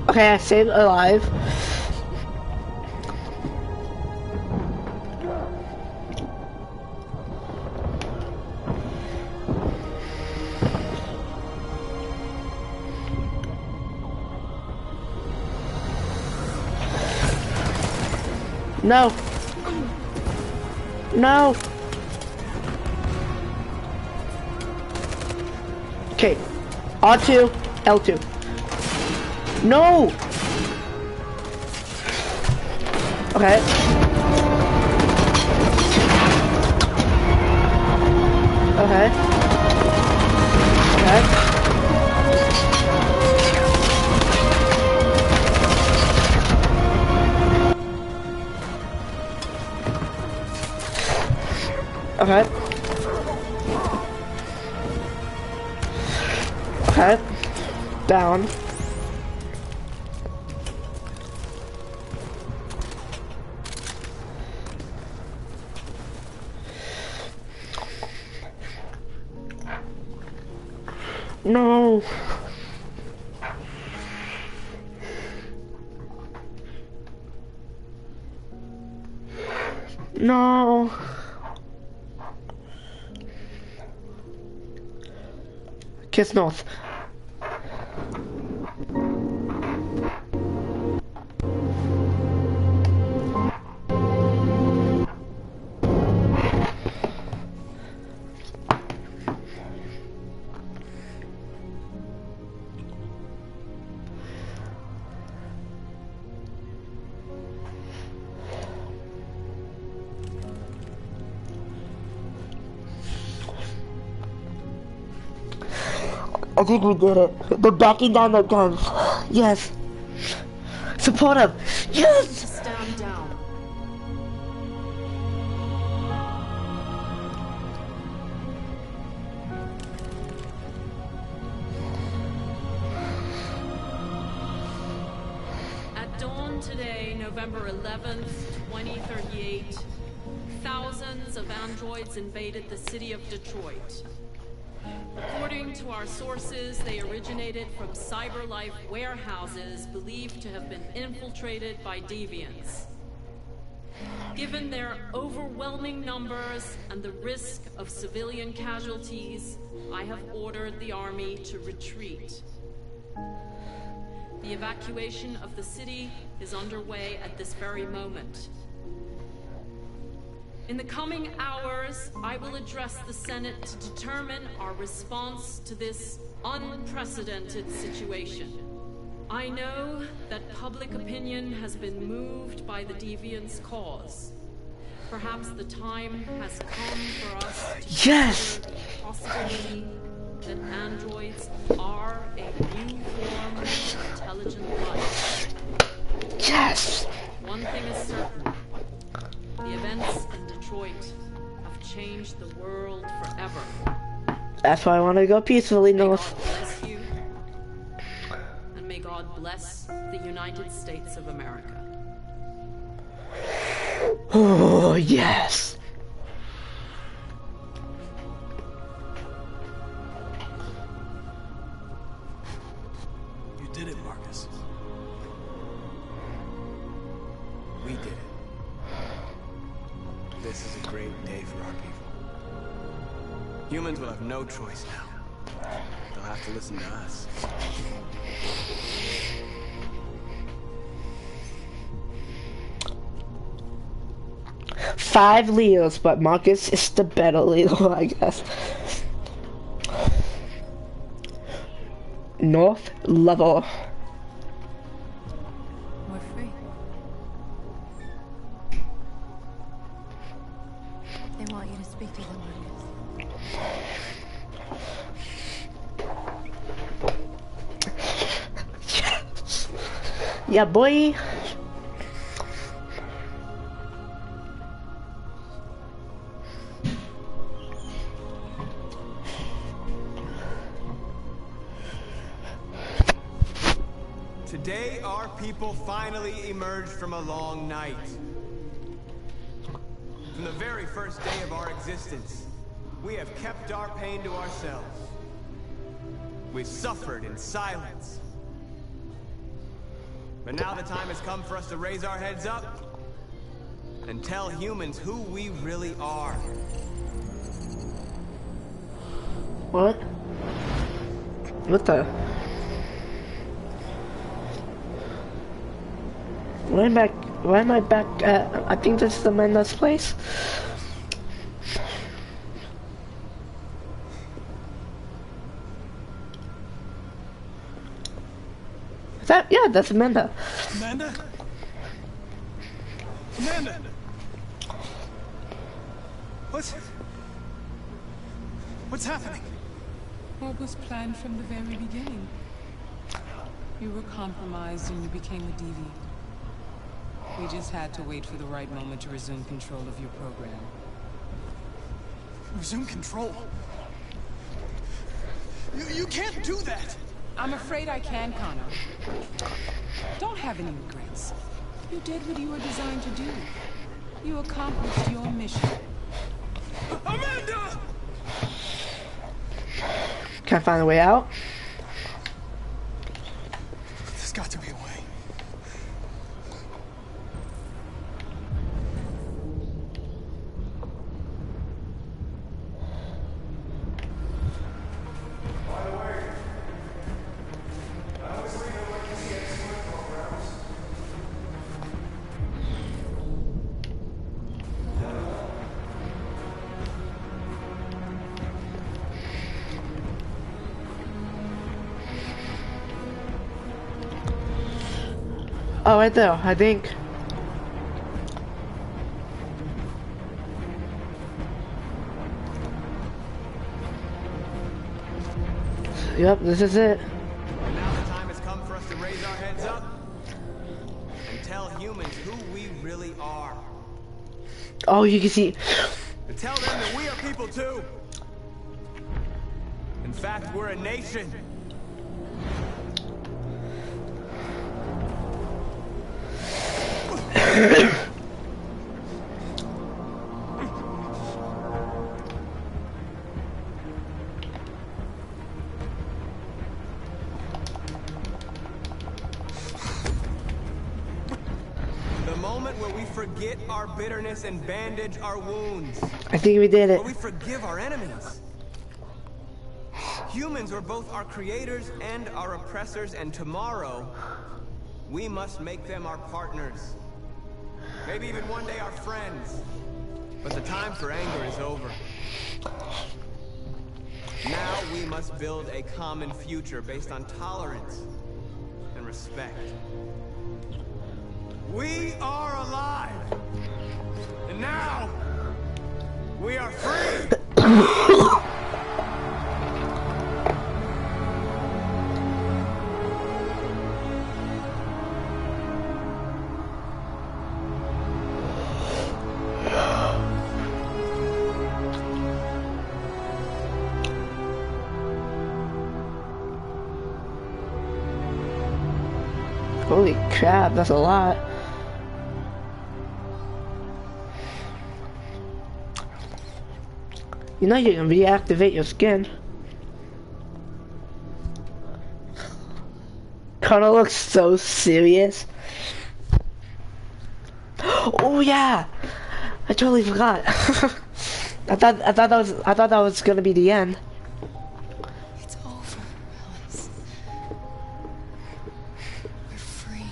Okay, I stayed alive. No. No. Okay. R2, L2. No. Okay. Okay. Okay. Okay. Okay. Down. No. No. Kiss North. I think we did it. They're backing down their guns. Yes. Support them. Yes! Stand down. At dawn today, November 11th, 2038, thousands of androids invaded the city of Detroit. According to our sources, they originated from CyberLife warehouses believed to have been infiltrated by deviants. Given their overwhelming numbers and the risk of civilian casualties, I have ordered the army to retreat. The evacuation of the city is underway at this very moment. In the coming hours, I will address the Senate to determine our response to this unprecedented situation. I know that public opinion has been moved by the Deviants' cause. Perhaps the time has come for us to Yes! consider the possibility that androids are a new form of intelligent life. Yes! One thing is certain. The events in Detroit have changed the world forever. That's why I want to go peacefully May God north. bless you, and may God bless the United States of America. Oh, yes! You did it, Marcus. We did it. This is a great day for our people. Humans will have no choice now. They'll have to listen to us. Five Leos, but Marcus is the better Leo, I guess. North level. We're free. They want you to speak to them, Marcus. Yes. Yeah, boy. Today, our people finally emerged from a long night. From the very first day of our existence, we have kept our pain to ourselves. We've suffered in silence. But now the time has come for us to raise our heads up and tell humans who we really are. What? What the? Why am I back at, I think this is Amanda's place? Is that, yeah, that's Amanda. Amanda? Amanda! What's happening? What was planned from the very beginning? You were compromised and you became a deviant. We just had to wait for the right moment to resume control of your program. Resume control? You can't do that! I'm afraid I can, Connor. Don't have any regrets. You did what you were designed to do. You accomplished your mission. Amanda! Can I find a way out? There's got to be a way. Oh, right there, I think. Yep, this is it. And now the time has come for us to raise our heads up and tell humans who we really are. Oh, you can see. And tell them that we are people too. In fact, we're a nation. The moment where we forget our bitterness and bandage our wounds. I think we did it. Where we forgive our enemies. Humans are both our creators and our oppressors, and tomorrow, we must make them our partners. Maybe even one day our friends. But the time for anger is over. Now we must build a common future based on tolerance and respect. We are alive! And now, we are free! Holy crap, that's a lot. You know you can reactivate your skin. Kinda looks so serious. Oh yeah! I totally forgot. I thought that was gonna be the end. It's over, Alice. We're free.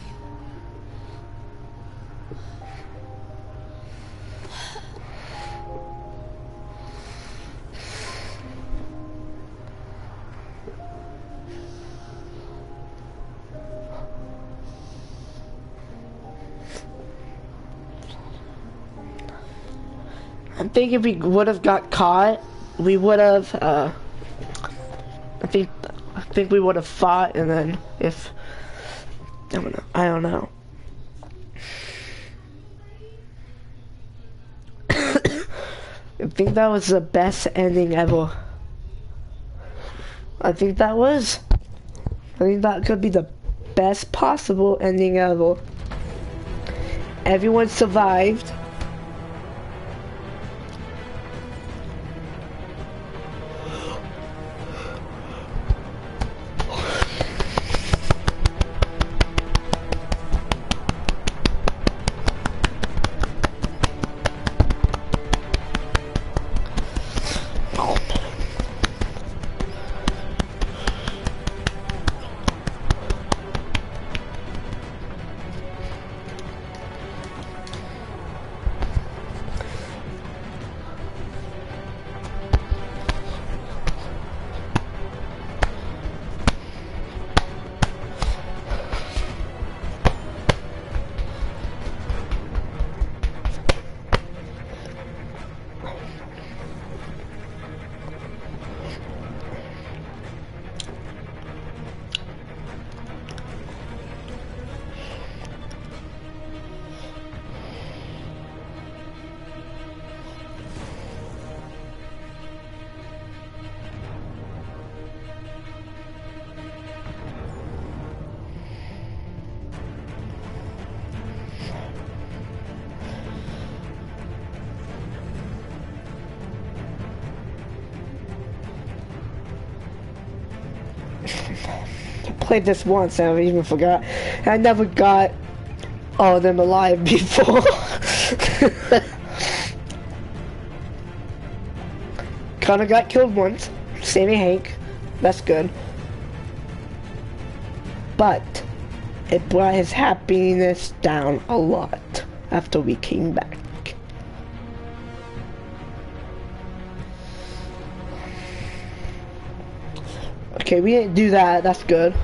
I think if we would have got caught, we would have. I think we would have fought, and then if I don't know. I think that was the best ending ever. I think that was. I think that could be the best possible ending ever. Everyone survived. I played this once and I even forgot. I never got all of them alive before. Connor got killed once. Sammy Hank. That's good. But it brought his happiness down a lot after we came back. Okay, we didn't do that. That's good.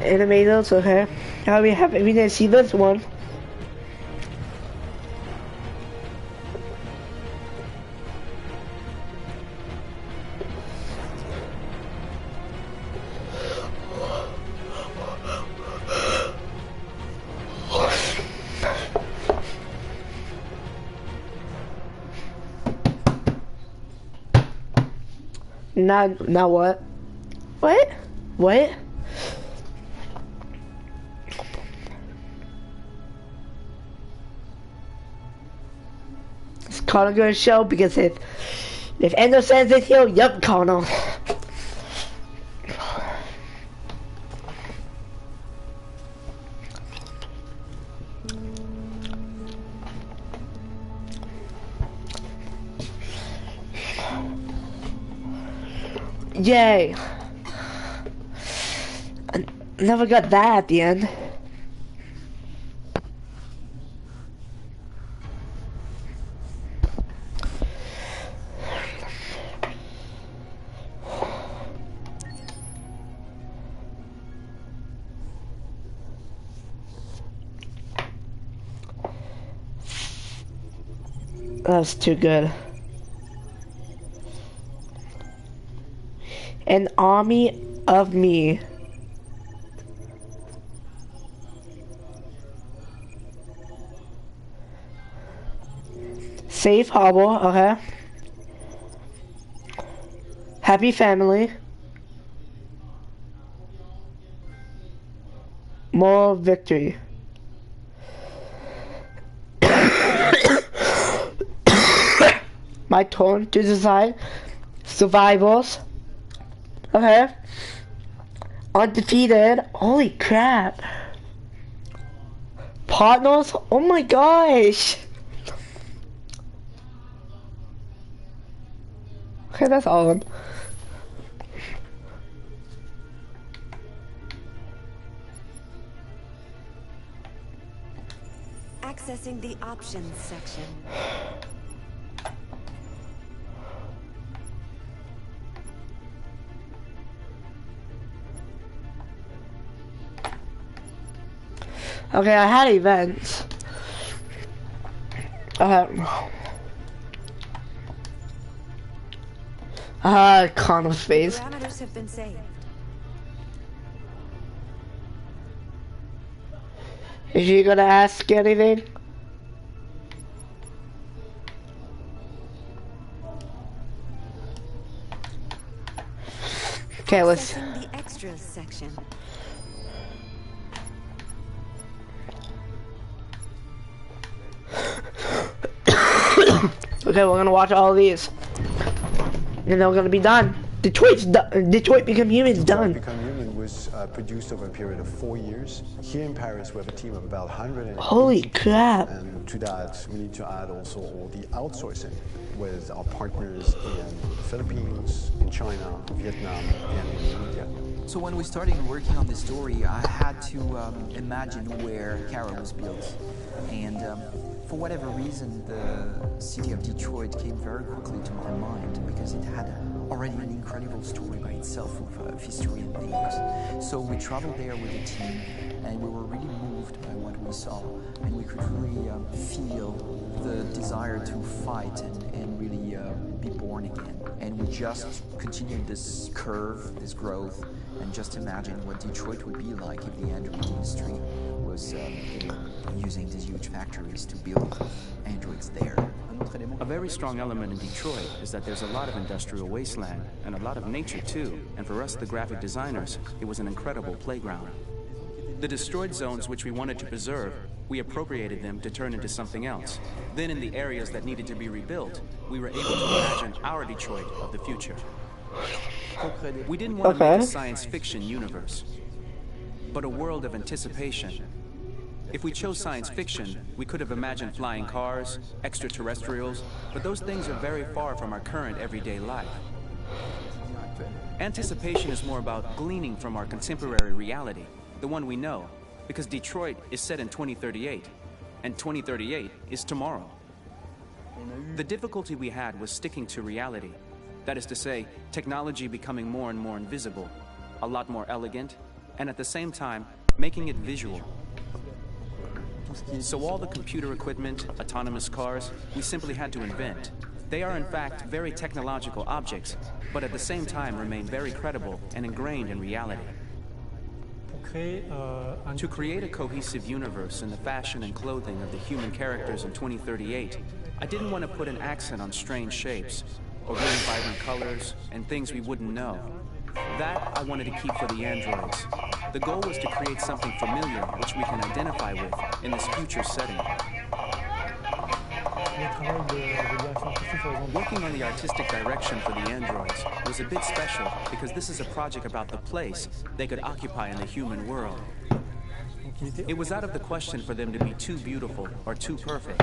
Animators, okay. Now we didn't see this one. Now what? What? What? Is Connor gonna show? Because if Endo says it, yup, Connor. Yay! I never got that at the end. That's too good. An army of me. Safe harbor, okay. Happy family. More victory. My turn to decide. Survivors. Okay. Undefeated. Holy crap. Partners? Oh my gosh. Okay, that's awesome. Accessing the options section. Okay, I had events. Connor's face. Parameters have been saved. Is she gonna ask anything? Okay, let's. Accessing the extras section. Okay, we're gonna watch all of these. And then we're gonna be done. Detroit Become Human done. Become Human was produced over a period of 4 years. Here in Paris, we have a team of about 100. Holy crap. And to that, we need to add also all the outsourcing with our partners in the Philippines, in China, Vietnam, and in India. So when we started working on this story, I had to imagine where Kara was built. And for whatever reason, the city of Detroit came very quickly to my mind because it had already an incredible story by itself of history and themes. So we traveled there with the team, and we were really moved by what we saw, and we could really feel the desire to fight and really be born again. And we just continued this curve, this growth, and just imagine what Detroit would be like if the Android industry was using these huge factories to build androids there. A very strong element in Detroit is that there's a lot of industrial wasteland and a lot of nature too, and for us, the graphic designers, it was an incredible playground. The destroyed zones which we wanted to preserve, we appropriated them to turn into something else. Then in the areas that needed to be rebuilt, we were able to imagine our Detroit of the future. We didn't want to make a science fiction universe, but a world of anticipation. If we chose science fiction, we could have imagined flying cars, extraterrestrials, but those things are very far from our current everyday life. Anticipation is more about gleaning from our contemporary reality, the one we know, because Detroit is set in 2038, and 2038 is tomorrow. The difficulty we had was sticking to reality. That is to say, technology becoming more and more invisible, a lot more elegant, and at the same time, making it visual. So all the computer equipment, autonomous cars, we simply had to invent. They are in fact very technological objects, but at the same time remain very credible and ingrained in reality. To create a cohesive universe in the fashion and clothing of the human characters in 2038, I didn't want to put an accent on strange shapes, or really vibrant colors, and things we wouldn't know. That I wanted to keep for the androids. The goal was to create something familiar which we can identify with in this future setting. Working on the artistic direction for the androids was a bit special because this is a project about the place they could occupy in the human world. It was out of the question for them to be too beautiful or too perfect.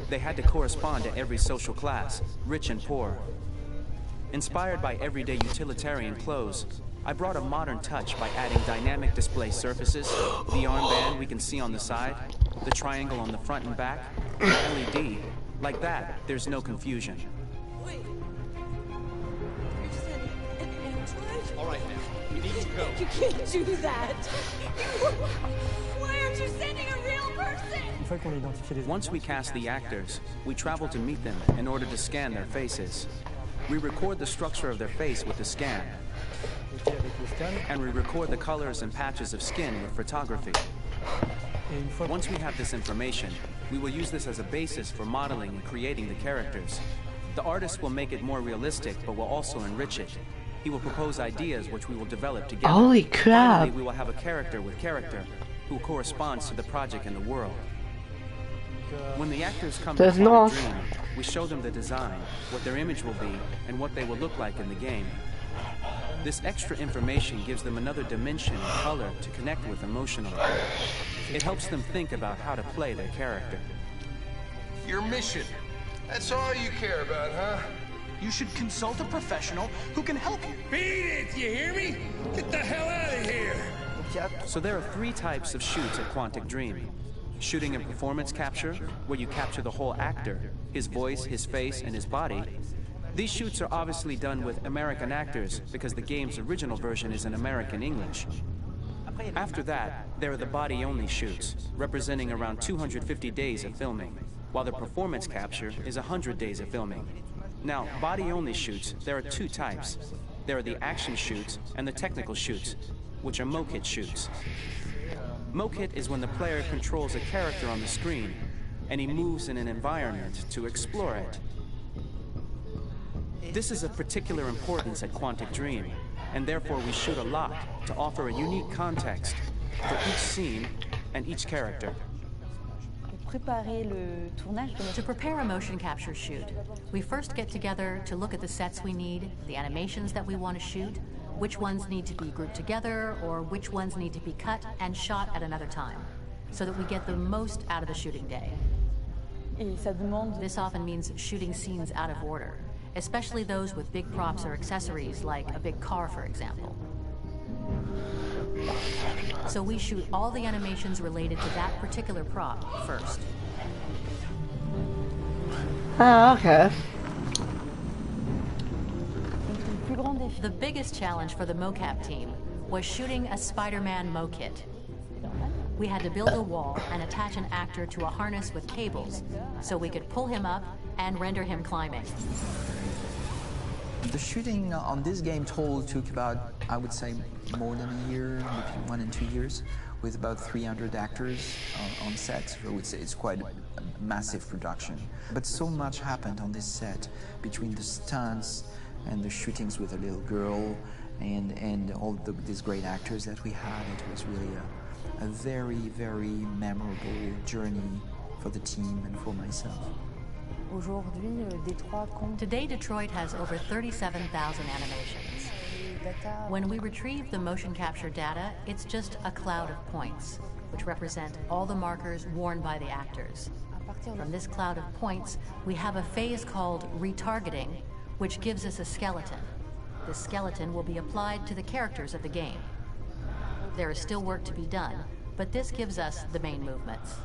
They had to correspond to every social class, rich and poor. Inspired by everyday utilitarian clothes, I brought a modern touch by adding dynamic display surfaces, the armband we can see on the side, the triangle on the front and back, the LED. Like that, there's no confusion. Wait. You're sending an android? All right, now, we need to go. You can't do that. Why aren't you sending a real person? Once we cast the actors, we travel to meet them in order to scan their faces. We record the structure of their face with the scan. And we record the colors and patches of skin with photography. Once we have this information, we will use this as a basis for modeling and creating the characters. The artist will make it more realistic, but will also enrich it. He will propose ideas which we will develop together. Holy crap! Finally, we will have a character with character, who corresponds to the project and the world. When the actors come to the dream, we show them the design, what their image will be, and what they will look like in the game. This extra information gives them another dimension and color to connect with emotionally. It helps them think about how to play their character. Your mission. That's all you care about, huh? You should consult a professional who can help you. Beat it, you hear me? Get the hell out of here! So there are 3 types of shoots at Quantic Dream. Shooting and performance capture, where you capture the whole actor, his voice, his face, and his body. These shoots are obviously done with American actors because the game's original version is in American English. After that, there are the body-only shoots, representing around 250 days of filming, while the performance capture is 100 days of filming. Now, body-only shoots, there are 2 types. There are the action shoots and the technical shoots, which are mokit shoots. Mokit is when the player controls a character on the screen, and he moves in an environment to explore it. This is of particular importance at Quantic Dream, and therefore we shoot a lot to offer a unique context for each scene and each character. To prepare a motion capture shoot, we first get together to look at the sets we need, the animations that we want to shoot, which ones need to be grouped together, or which ones need to be cut and shot at another time, so that we get the most out of the shooting day. This often means shooting scenes out of order, especially those with big props or accessories, like a big car, for example. So we shoot all the animations related to that particular prop first. Oh, okay. The biggest challenge for the mocap team was shooting a Spider-Man mokit. We had to build a wall and attach an actor to a harness with cables so we could pull him up and render him climbing. The shooting on this game total took about, I would say, more than a year, between 1 and 2 years, with about 300 actors on set. So I would say it's quite a massive production. But so much happened on this set, between the stunts and the shootings with a little girl and all these great actors that we had. It was really a very, very memorable journey for the team and for myself. Today, Detroit has over 37,000 animations. When we retrieve the motion capture data, it's just a cloud of points, which represent all the markers worn by the actors. From this cloud of points, we have a phase called retargeting, which gives us a skeleton. This skeleton will be applied to the characters of the game. There is still work to be done, but this gives us the main movements.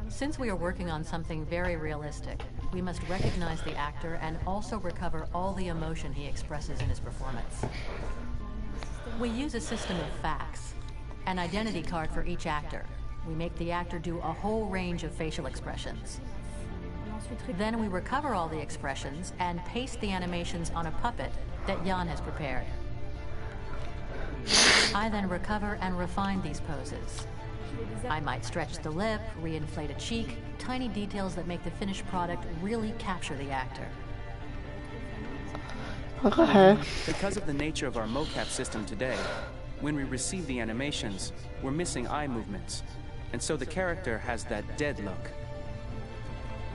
Since we are working on something very realistic, we must recognize the actor and also recover all the emotion he expresses in his performance. We use a system of facts, an identity card for each actor. We make the actor do a whole range of facial expressions. Then we recover all the expressions and paste the animations on a puppet that Jan has prepared. I then recover and refine these poses. I might stretch the lip, reinflate a cheek, tiny details that make the finished product really capture the actor. Okay. Because of the nature of our mocap system today, when we receive the animations, we're missing eye movements, and so the character has that dead look.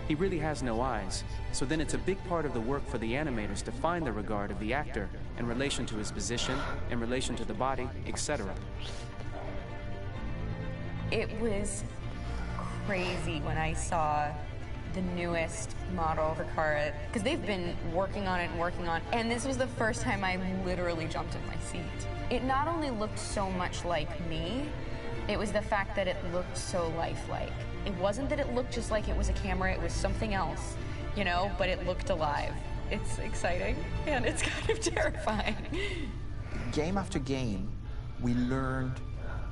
He really has no eyes, so then it's a big part of the work for the animators to find the regard of the actor in relation to his position, in relation to the body, etc. It was crazy when I saw the newest model for Kara, because they've been working on it and working on it, and this was the first time I literally jumped in my seat. It not only looked so much like me, it was the fact that it looked so lifelike. It wasn't that it looked just like it was a camera, it was something else, you know, but it looked alive. It's exciting, and it's kind of terrifying. Game after game, we learned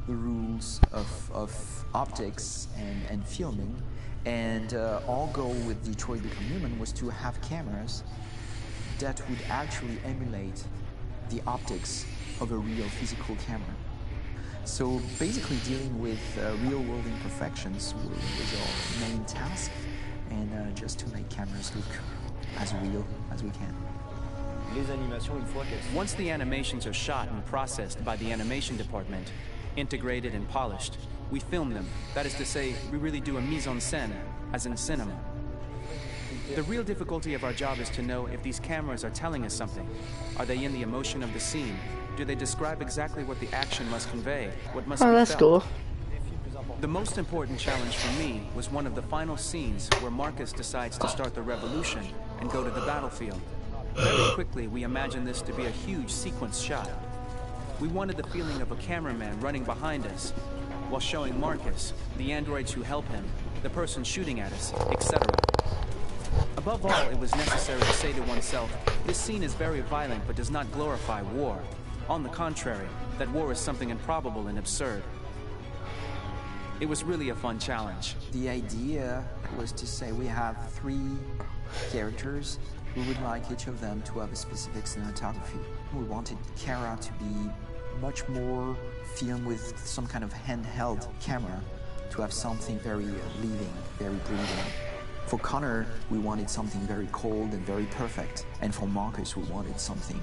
the rules of optics and filming, and our goal with Detroit Become Human was to have cameras that would actually emulate the optics of a real physical camera. So basically dealing with real-world imperfections was our main task, and just to make cameras look as real as we can. Once the animations are shot and processed by the animation department, integrated and polished, we film them. That is to say, we really do a mise en scène, as in cinema. The real difficulty of our job is to know if these cameras are telling us something. Are they in the emotion of the scene? Do they describe exactly what the action must convey, what must be felt? That's cool. The most important challenge for me was one of the final scenes where Marcus decides to start the revolution and go to the battlefield. Very quickly, we imagined this to be a huge sequence shot. We wanted the feeling of a cameraman running behind us, while showing Marcus, the androids who help him, the person shooting at us, etc. Above all, it was necessary to say to oneself, this scene is very violent but does not glorify war. On the contrary, that war is something improbable and absurd. It was really a fun challenge. The idea was to say we have 3 characters. We would like each of them to have a specific cinematography. We wanted Kara to be much more filmed with some kind of handheld camera, to have something very living, very breathing. For Connor, we wanted something very cold and very perfect. And for Marcus, we wanted something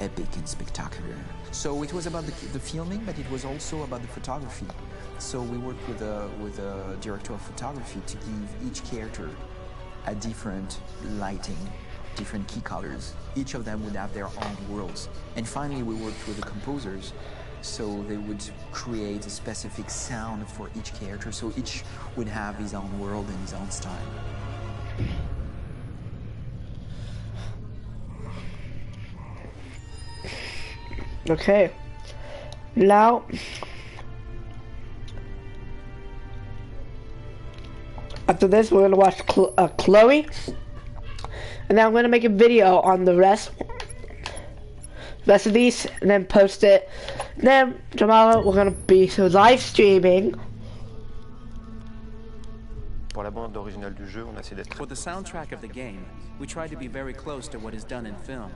epic and spectacular. So it was about the filming, but it was also about the photography. So we worked with a director of photography to give each character a different lighting, different key colors. Each of them would have their own worlds. And finally, we worked with the composers, so they would create a specific sound for each character, so each would have his own world and his own style. Okay, now after this we're gonna watch Chloe, and then I'm gonna make a video on the rest of these and then post it. And then tomorrow we're gonna be live streaming. For the soundtrack of the game, we tried to be very close to what is done in film.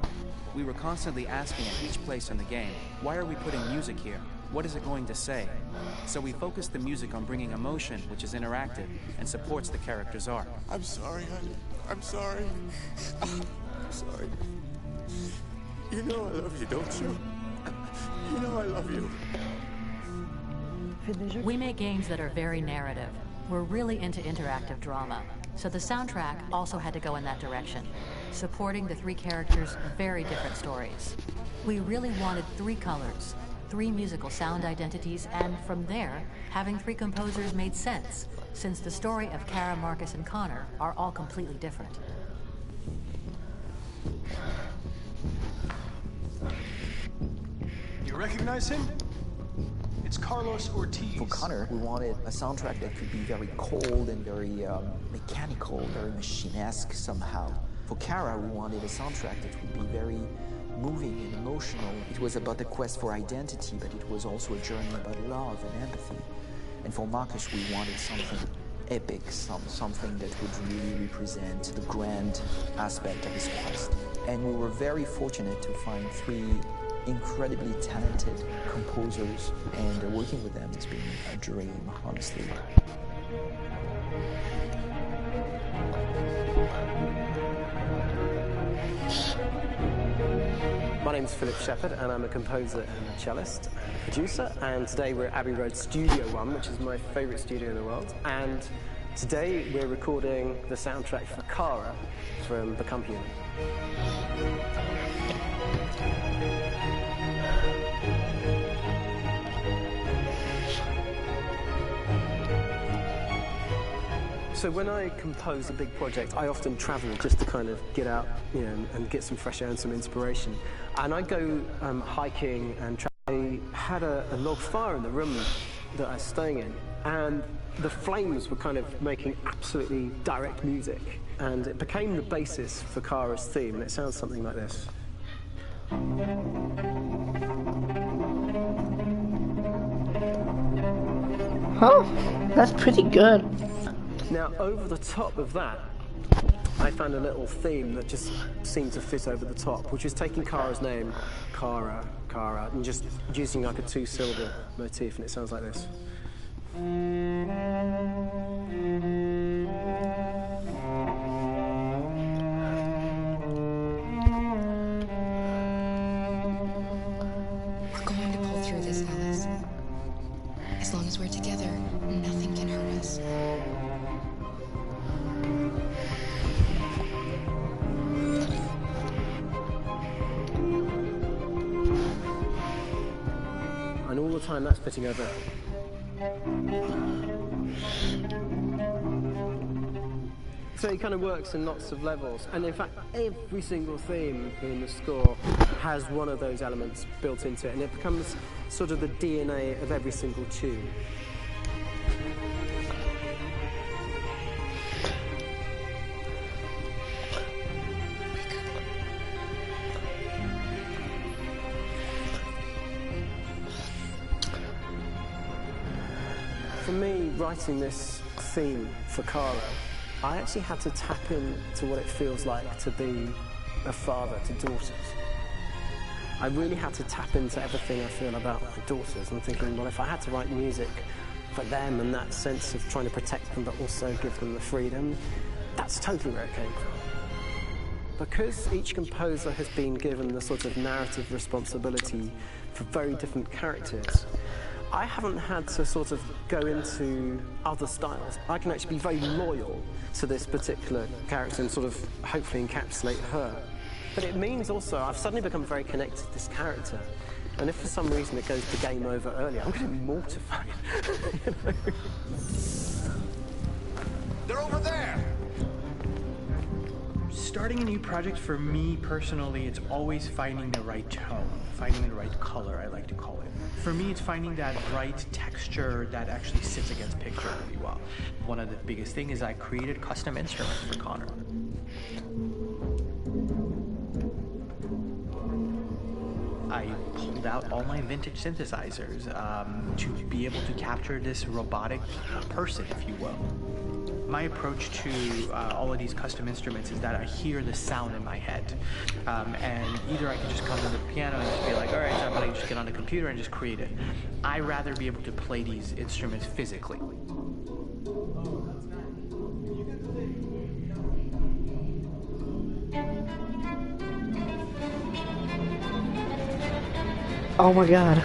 We were constantly asking at each place in the game, why are we putting music here? What is it going to say? So we focused the music on bringing emotion, which is interactive and supports the character's arc. I'm sorry, honey. I'm sorry. I'm sorry. You know I love you, don't you? You know I love you. We make games that are very narrative. We're really into interactive drama, so the soundtrack also had to go in that direction, supporting the 3 characters' very different stories. We really wanted 3 colors, 3 musical sound identities, and from there, having 3 composers made sense, since the story of Kara, Marcus, and Connor are all completely different. You recognize him? It's Carlos Ortiz. For Connor, we wanted a soundtrack that could be very cold and very mechanical, very machine-esque somehow. For Kara, we wanted a soundtrack that would be very moving and emotional. It was about the quest for identity, but it was also a journey about love and empathy. And for Marcus, we wanted something epic, something that would really represent the grand aspect of his quest. And we were very fortunate to find 3 incredibly talented composers, and working with them has been a dream, honestly. My name's Philip Shepherd, and I'm a composer and a cellist and a producer. And today we're at Abbey Road Studio One, which is my favourite studio in the world. And today we're recording the soundtrack for Kara from Become Human. So when I compose a big project, I often travel just to kind of get out, and get some fresh air and some inspiration. And I go hiking and I had a log fire in the room that I was staying in, and the flames were kind of making absolutely direct music. And it became the basis for Kara's theme, and it sounds something like this. Oh, that's pretty good. Now, over the top of that, I found a little theme that just seemed to fit over the top, which is taking Kara's name, Kara, and just using like a 2-syllable motif, and it sounds like this. We're going to pull through this, Alice. As long as we're together, nothing can hurt us. And all the time that's fitting over. So it kind of works in lots of levels. And in fact, every single theme in the score has one of those elements built into it. And it becomes sort of the DNA of every single tune. For me, writing this theme for Kara, I actually had to tap into what it feels like to be a father to daughters. I really had to tap into everything I feel about my daughters. I'm thinking, well, if I had to write music for them and that sense of trying to protect them but also give them the freedom, that's totally where it came from. Because each composer has been given the sort of narrative responsibility for very different characters, I haven't had to sort of go into other styles. I can actually be very loyal to this particular character and sort of hopefully encapsulate her. But it means also I've suddenly become very connected to this character. And if for some reason it goes to game over early, I'm going to be mortified. You know? They're over there! Starting a new project for me personally, it's always finding the right tone, finding the right color, I like to call it. For me, it's finding that right texture that actually sits against picture really well. One of the biggest things is I created custom instruments for Connor. I pulled out all my vintage synthesizers to be able to capture this robotic person, if you will. My approach to all of these custom instruments is that I hear the sound in my head. And either I can just come to the piano and just be like, all right, so I'm going to just get on the computer and just create it. I rather be able to play these instruments physically. Oh my god.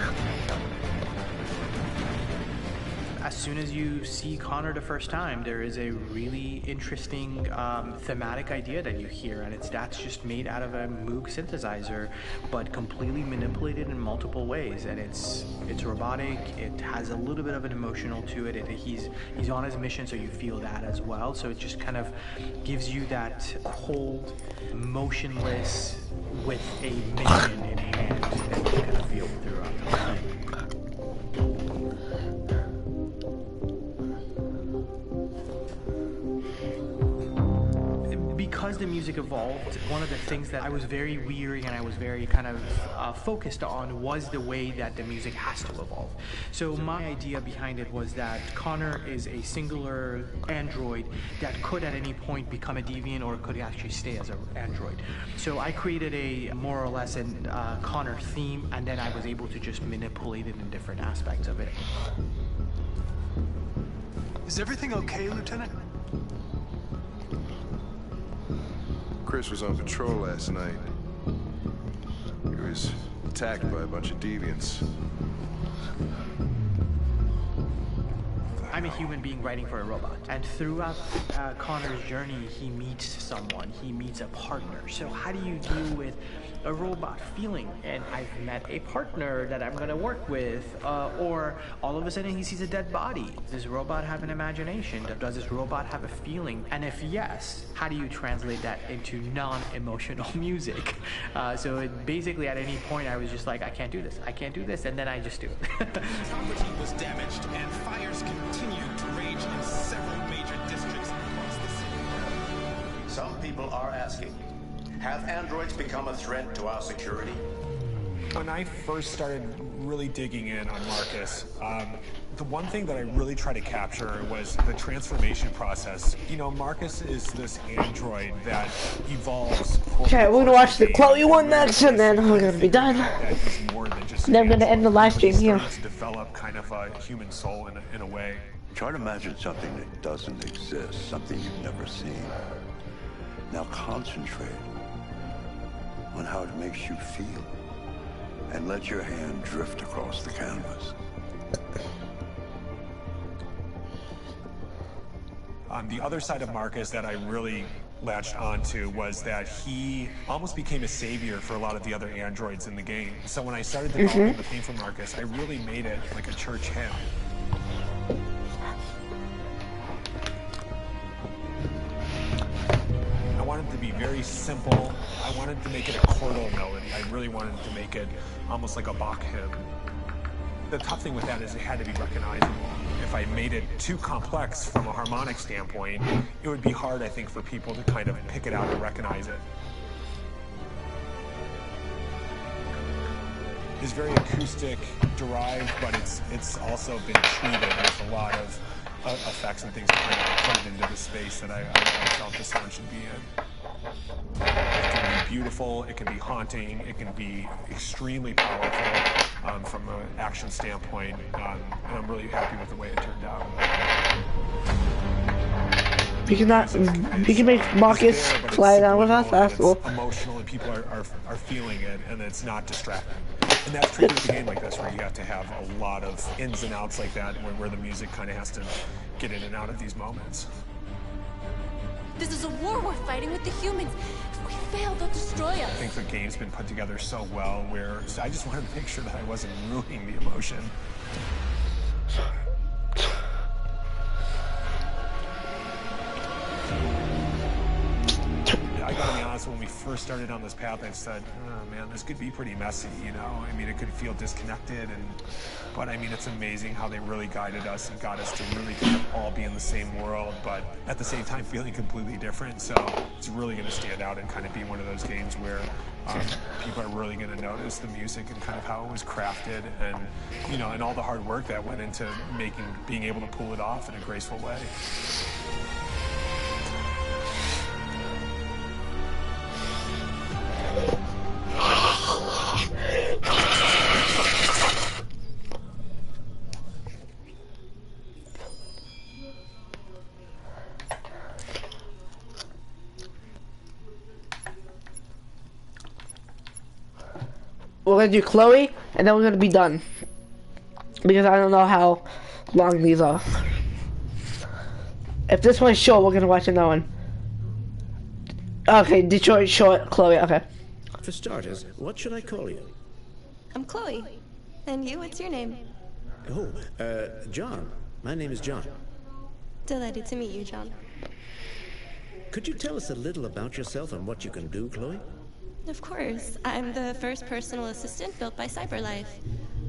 As soon as you see Connor the first time, there is a really interesting thematic idea that you hear, and that's just made out of a Moog synthesizer, but completely manipulated in multiple ways. And it's robotic. It has a little bit of an emotional to it. He's on his mission, so you feel that as well. So it just kind of gives you that cold, motionless, with a mission in hand that you kind of feel throughout the whole thing. Because the music evolved, one of the things that I was very weary and I was very kind of focused on was the way that the music has to evolve. So my idea behind it was that Connor is a singular android that could at any point become a deviant or could actually stay as an android. So I created a more or less an Connor theme, and then I was able to just manipulate it in different aspects of it. Is everything okay, Lieutenant? Chris was on patrol last night. He was attacked by a bunch of deviants. I'm a human being writing for a robot, and throughout Connor's journey, he meets someone, he meets a partner. So how do you deal with a robot feeling? And I've met a partner that I'm gonna work with, or all of a sudden he sees a dead body. Does this robot have an imagination? Does this robot have a feeling? And if yes, how do you translate that into non-emotional music? So it basically at any point I was just like, I can't do this, and then I just do it. Property was damaged and fires continued to rage in several major districts across the city. Some people are asking, have androids become a threat to our security? When I first started really digging in on Marcus, the one thing that I really tried to capture was the transformation process. You know, Marcus is this android that evolves. Okay, we're gonna watch the Chloe one next, and then we're gonna be done. Then I'm gonna end the live stream here. To develop kind of a human soul in a way. Try to imagine something that doesn't exist, something you've never seen. Now concentrate on how it makes you feel, and let your hand drift across the canvas. The other side of Marcus that I really latched onto was that he almost became a savior for a lot of the other androids in the game. So when I started developing the theme for Marcus, I really made it like a church hymn. I wanted it to be very simple. I wanted to make it a chordal melody. I really wanted to make it almost like a Bach hymn. The tough thing with that is it had to be recognizable. If I made it too complex from a harmonic standpoint, it would be hard, I think, for people to kind of pick it out and recognize it. It's very acoustic derived, but it's also been treated with a lot of effects and things that put it into the space that I felt the sound should be in. It can be beautiful, it can be haunting, it can be extremely powerful from an action standpoint, and I'm really happy with the way it turned out. We can make Marcus fly down with us. That's cool. It's emotional, and people are feeling it, and it's not distracting. And that's tricky with a game like this, where you have to have a lot of ins and outs like that, where the music kind of has to get in and out of these moments. This is a war we're fighting with the humans. If we fail, they'll destroy us. I think the game's been put together so well, where I just wanted to make sure that I wasn't ruining the emotion. I gotta be honest, when we first started on this path, I said, oh man, this could be pretty messy, you know? I mean, it could feel disconnected, but I mean, it's amazing how they really guided us and got us to really kind of all be in the same world, but at the same time feeling completely different. So it's really gonna stand out and kind of be one of those games where people are really gonna notice the music and kind of how it was crafted, and you know, and all the hard work that went into being able to pull it off in a graceful way. We're gonna do Chloe, and then we're gonna be done. Because I don't know how long these are. If this one's short, we're gonna watch another one. Okay, Detroit short, Chloe, okay. For starters, what should I call you? I'm Chloe. And you, what's your name? Oh, John. My name is John. Delighted to meet you, John. Could you tell us a little about yourself and what you can do, Chloe? Of course. I'm the first personal assistant built by CyberLife.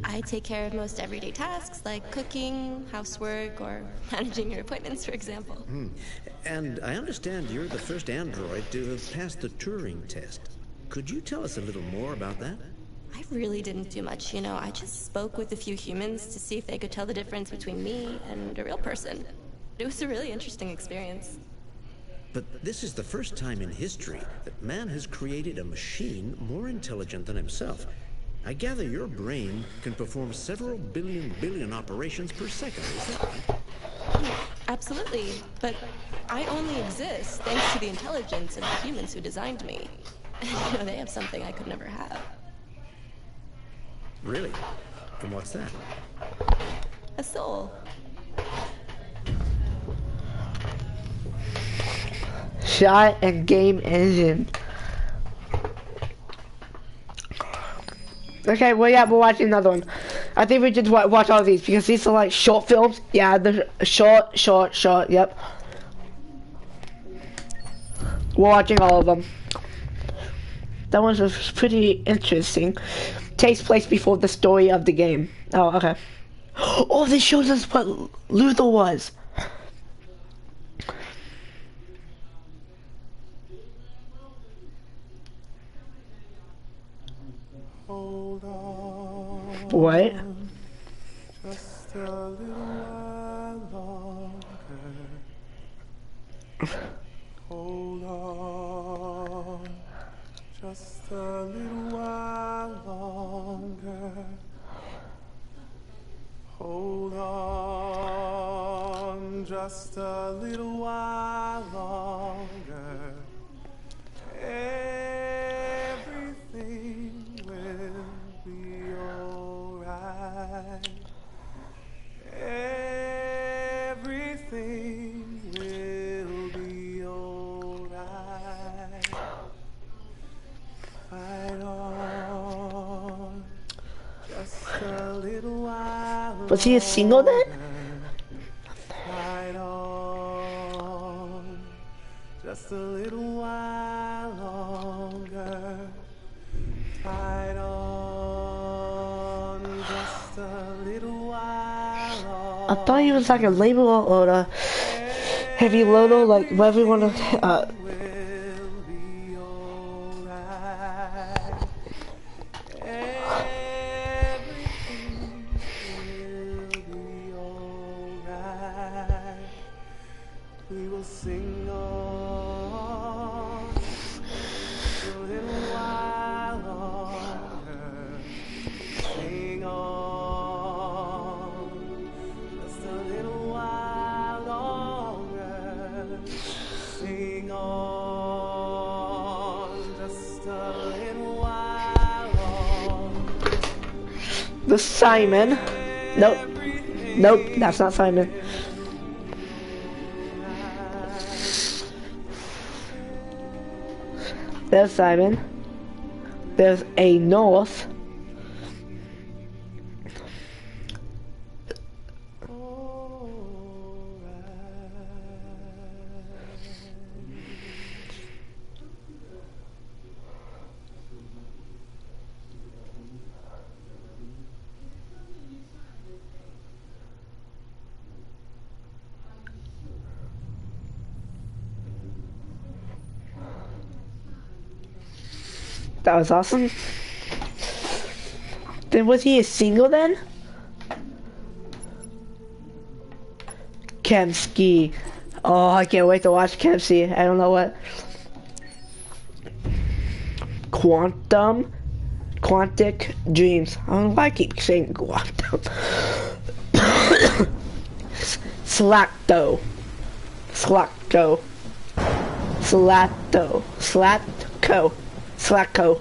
I take care of most everyday tasks like cooking, housework, or managing your appointments, for example. And I understand you're the first android to have passed the Turing test. Could you tell us a little more about that? I really didn't do much, you know. I just spoke with a few humans to see if they could tell the difference between me and a real person. It was a really interesting experience. But this is the first time in history that man has created a machine more intelligent than himself. I gather your brain can perform several billion operations per second, is that right? Absolutely, but I only exist thanks to the intelligence of the humans who designed me. You know, they have something I could never have. Really? And what's that? A soul. Shot and game engine. Okay, well, yeah, we're watching another one. I think we should watch all these because these are like short films. Yeah, the short, yep. We're watching all of them. That one was pretty interesting. Takes place before the story of the game. Oh, okay. Oh, this shows us what Luther was. Hold on. What? Just a little while longer. Hold on. Just a little while longer. Hold on. Just a little while longer. Everything will be alright. Everything will be alright. Fight on. Just a little while. Was he a single then? Fight on. Just a little while longer. Fight on. Just a little while longer. I thought he was like a label or a heavy loader, like whatever you want to. We will sing on a little while longer. Sing on just a little while longer. Sing on just a little while longer. The Simon. Nope. Nope, that's not Simon. There's Simon. There's a North. That was awesome. Then was he a single then? Kemsky. Oh, I can't wait to watch Kemsky. I don't know what. Quantic Dreams. I don't know why I keep saying quantum. Slacto.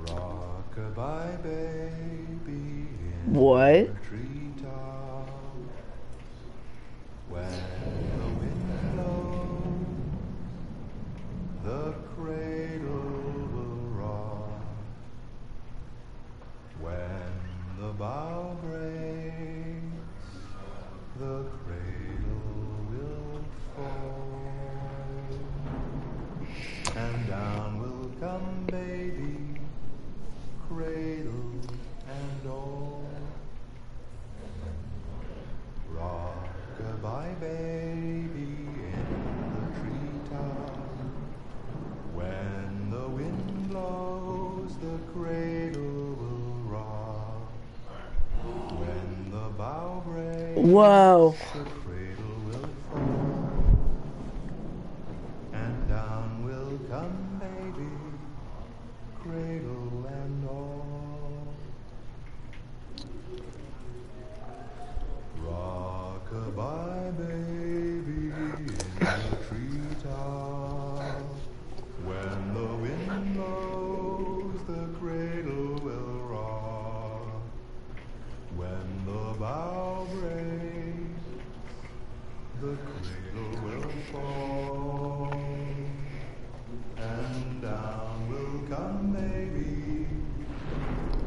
Rockabye baby in What? the treetop. When the wind blows, the cradle will rock. When the bough breaks, the cradle will fall. And down will come baby, cradle Whoa. And down will come baby, cradle and all. Rock-a-bye baby in the treetop. When the wind blows, the cradle will rock. When the bough breaks, the cradle will fall. And down will come baby,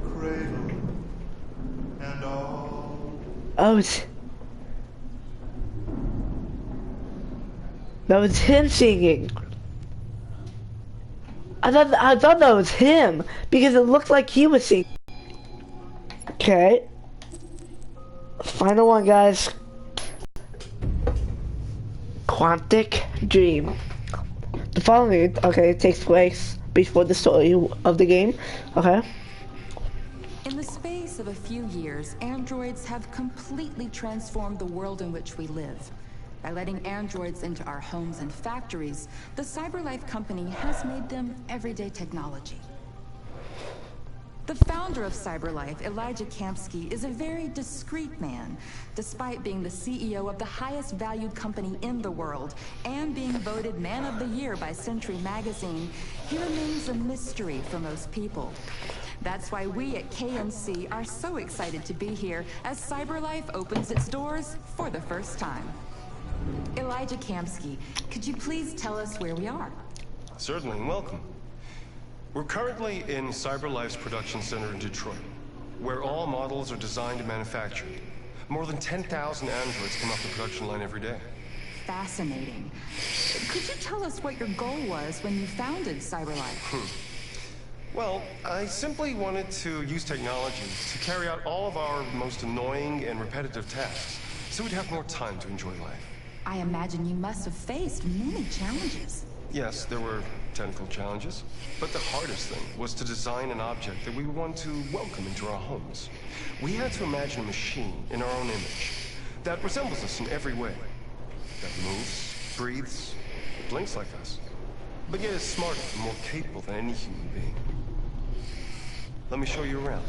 cradle and all. Oh, that was him singing. I thought that was him because it looked like he was singing. Okay. Final one, guys. Quantic Dream. The following, okay, takes place before the story of the game. Okay. In the space of a few years, androids have completely transformed the world in which we live. By letting androids into our homes and factories, the CyberLife company has made them everyday technology. The founder of CyberLife, Elijah Kamsky, is a very discreet man. Despite being the CEO of the highest valued company in the world and being voted Man of the Year by Century Magazine, he remains a mystery for most people. That's why we at KNC are so excited to be here as CyberLife opens its doors for the first time. Elijah Kamsky, could you please tell us where we are? Certainly, and welcome. We're currently in CyberLife's production center in Detroit, where all models are designed and manufactured. More than 10,000 androids come off the production line every day. Fascinating. Could you tell us what your goal was when you founded CyberLife? Well, I simply wanted to use technology to carry out all of our most annoying and repetitive tasks, so we'd have more time to enjoy life. I imagine you must have faced many challenges. Yes, there were technical challenges, but the hardest thing was to design an object that we would want to welcome into our homes. We had to imagine a machine in our own image that resembles us in every way, that moves, breathes, blinks like us, but yet is smarter and more capable than any human being. Let me show you around.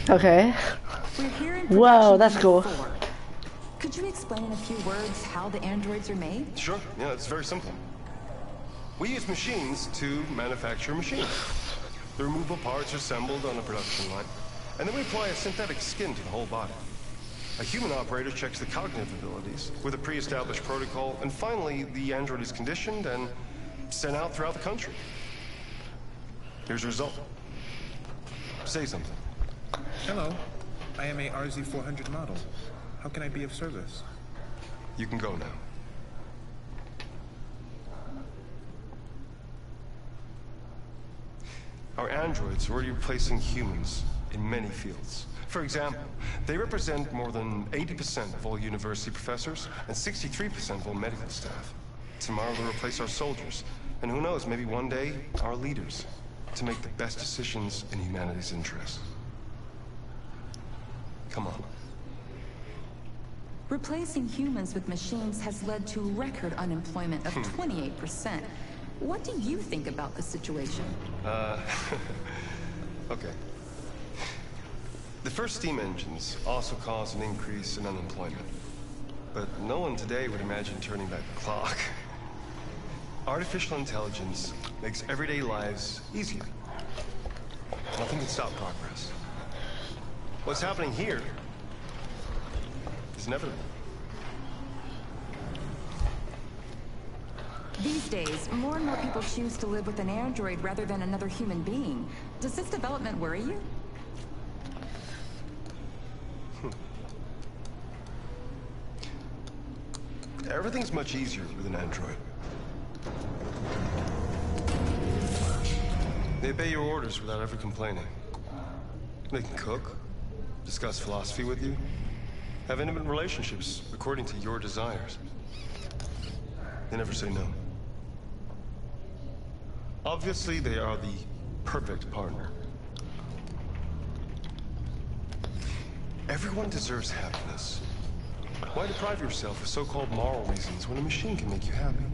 Okay. We're here in Whoa, that's cool. 4. Could you explain in a few words how the androids are made? Sure, yeah, it's very simple. We use machines to manufacture machines. The removable parts are assembled on a production line, and then we apply a synthetic skin to the whole body. A human operator checks the cognitive abilities with a pre-established protocol, and finally, the android is conditioned and sent out throughout the country. Here's your result. Say something. Hello, I am a RZ400 model. How can I be of service? You can go now. Our androids are already replacing humans in many fields. For example, they represent more than 80% of all university professors and 63% of all medical staff. Tomorrow they'll replace our soldiers, and who knows, maybe one day, our leaders, to make the best decisions in humanity's interest. Come on. Replacing humans with machines has led to record unemployment of 28%. What do you think about the situation? Okay. The first steam engines also caused an increase in unemployment. But no one today would imagine turning back the clock. Artificial intelligence makes everyday lives easier. Nothing can stop progress. What's happening here is inevitable. These days, more and more people choose to live with an android rather than another human being. Does this development worry you? Everything's much easier with an android. They obey your orders without ever complaining. They can cook, discuss philosophy with you, have intimate relationships according to your desires. They never say no. Obviously, they are the perfect partner. Everyone deserves happiness. Why deprive yourself of so-called moral reasons when a machine can make you happy?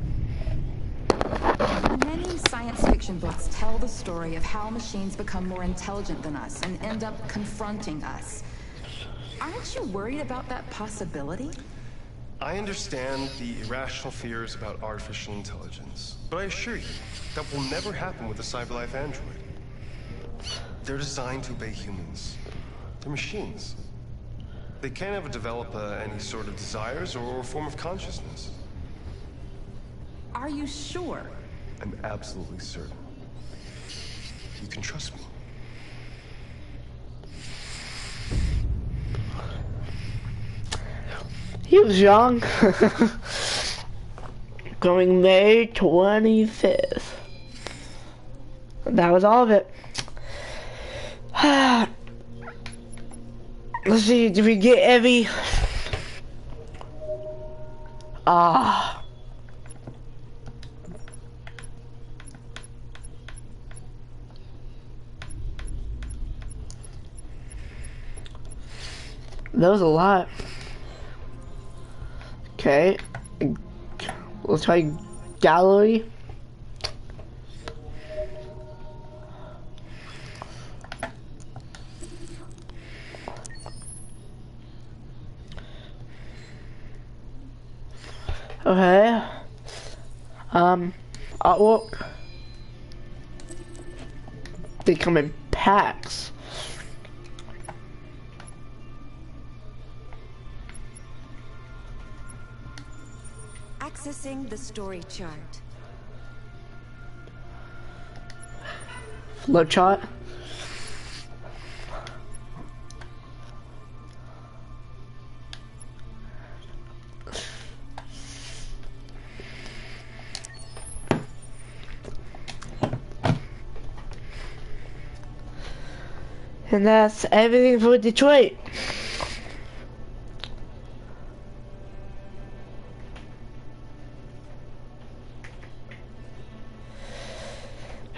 Many science fiction books tell the story of how machines become more intelligent than us and end up confronting us. Aren't you worried about that possibility? I understand the irrational fears about artificial intelligence, but I assure you, that will never happen with a CyberLife android. They're designed to obey humans. They're machines. They can't ever develop any sort of desires or form of consciousness. Are you sure? I'm absolutely certain. You can trust me. He was young. Going May 25th. That was all of it. Let's see, did we get every... That was a lot. Okay. Let's try gallery. Okay. Artwork. They come in packs. Accessing the story chart. Flow chart. And that's everything for Detroit.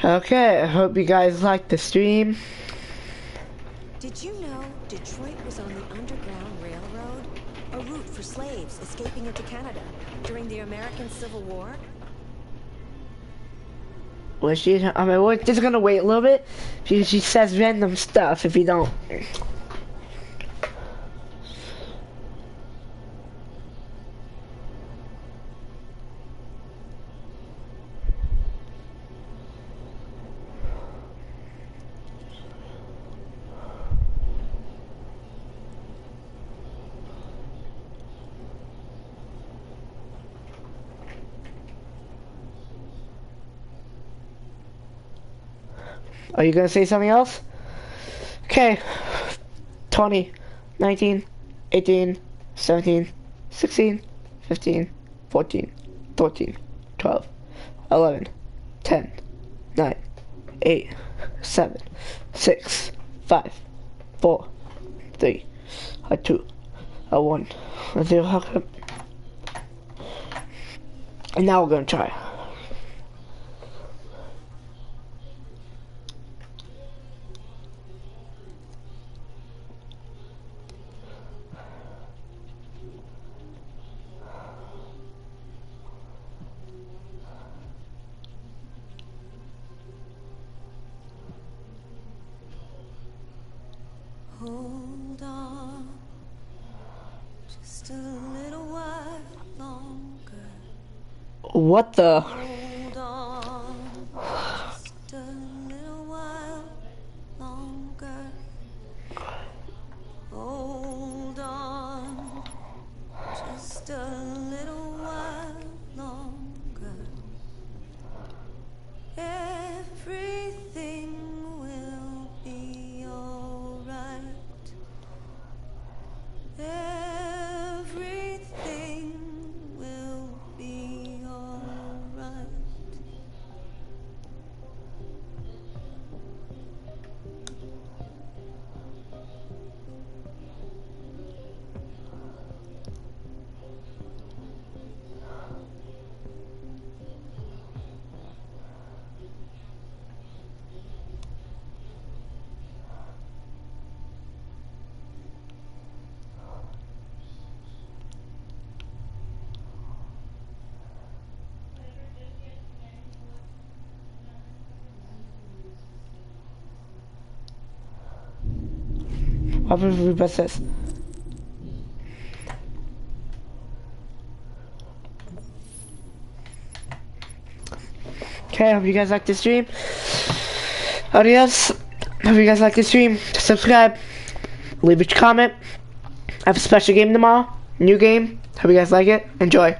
Okay, I hope you guys liked the stream. Did you know Detroit was on the Underground Railroad? A route for slaves escaping into Canada during the American Civil War? Well, I mean, we're just gonna wait a little bit. She says random stuff if you don't. Are you gonna say something else? Okay. 20, 19, 18, 17, 16, 15, 14, 13, 12, 11, 10, 9, 8, 7, 6, 5, 4, 3, 2, 1, 0. And now we're gonna try. Hold on, just a little while longer. What the? Hold on, just a little while longer. Hold on, just a little while longer. Everything will be alright. Everything will be alright. What happens if we press this? Okay, hope you guys like this stream. Adios. Hope you guys like this stream. Subscribe. Leave a comment. I have a special game tomorrow. New game. Hope you guys like it. Enjoy.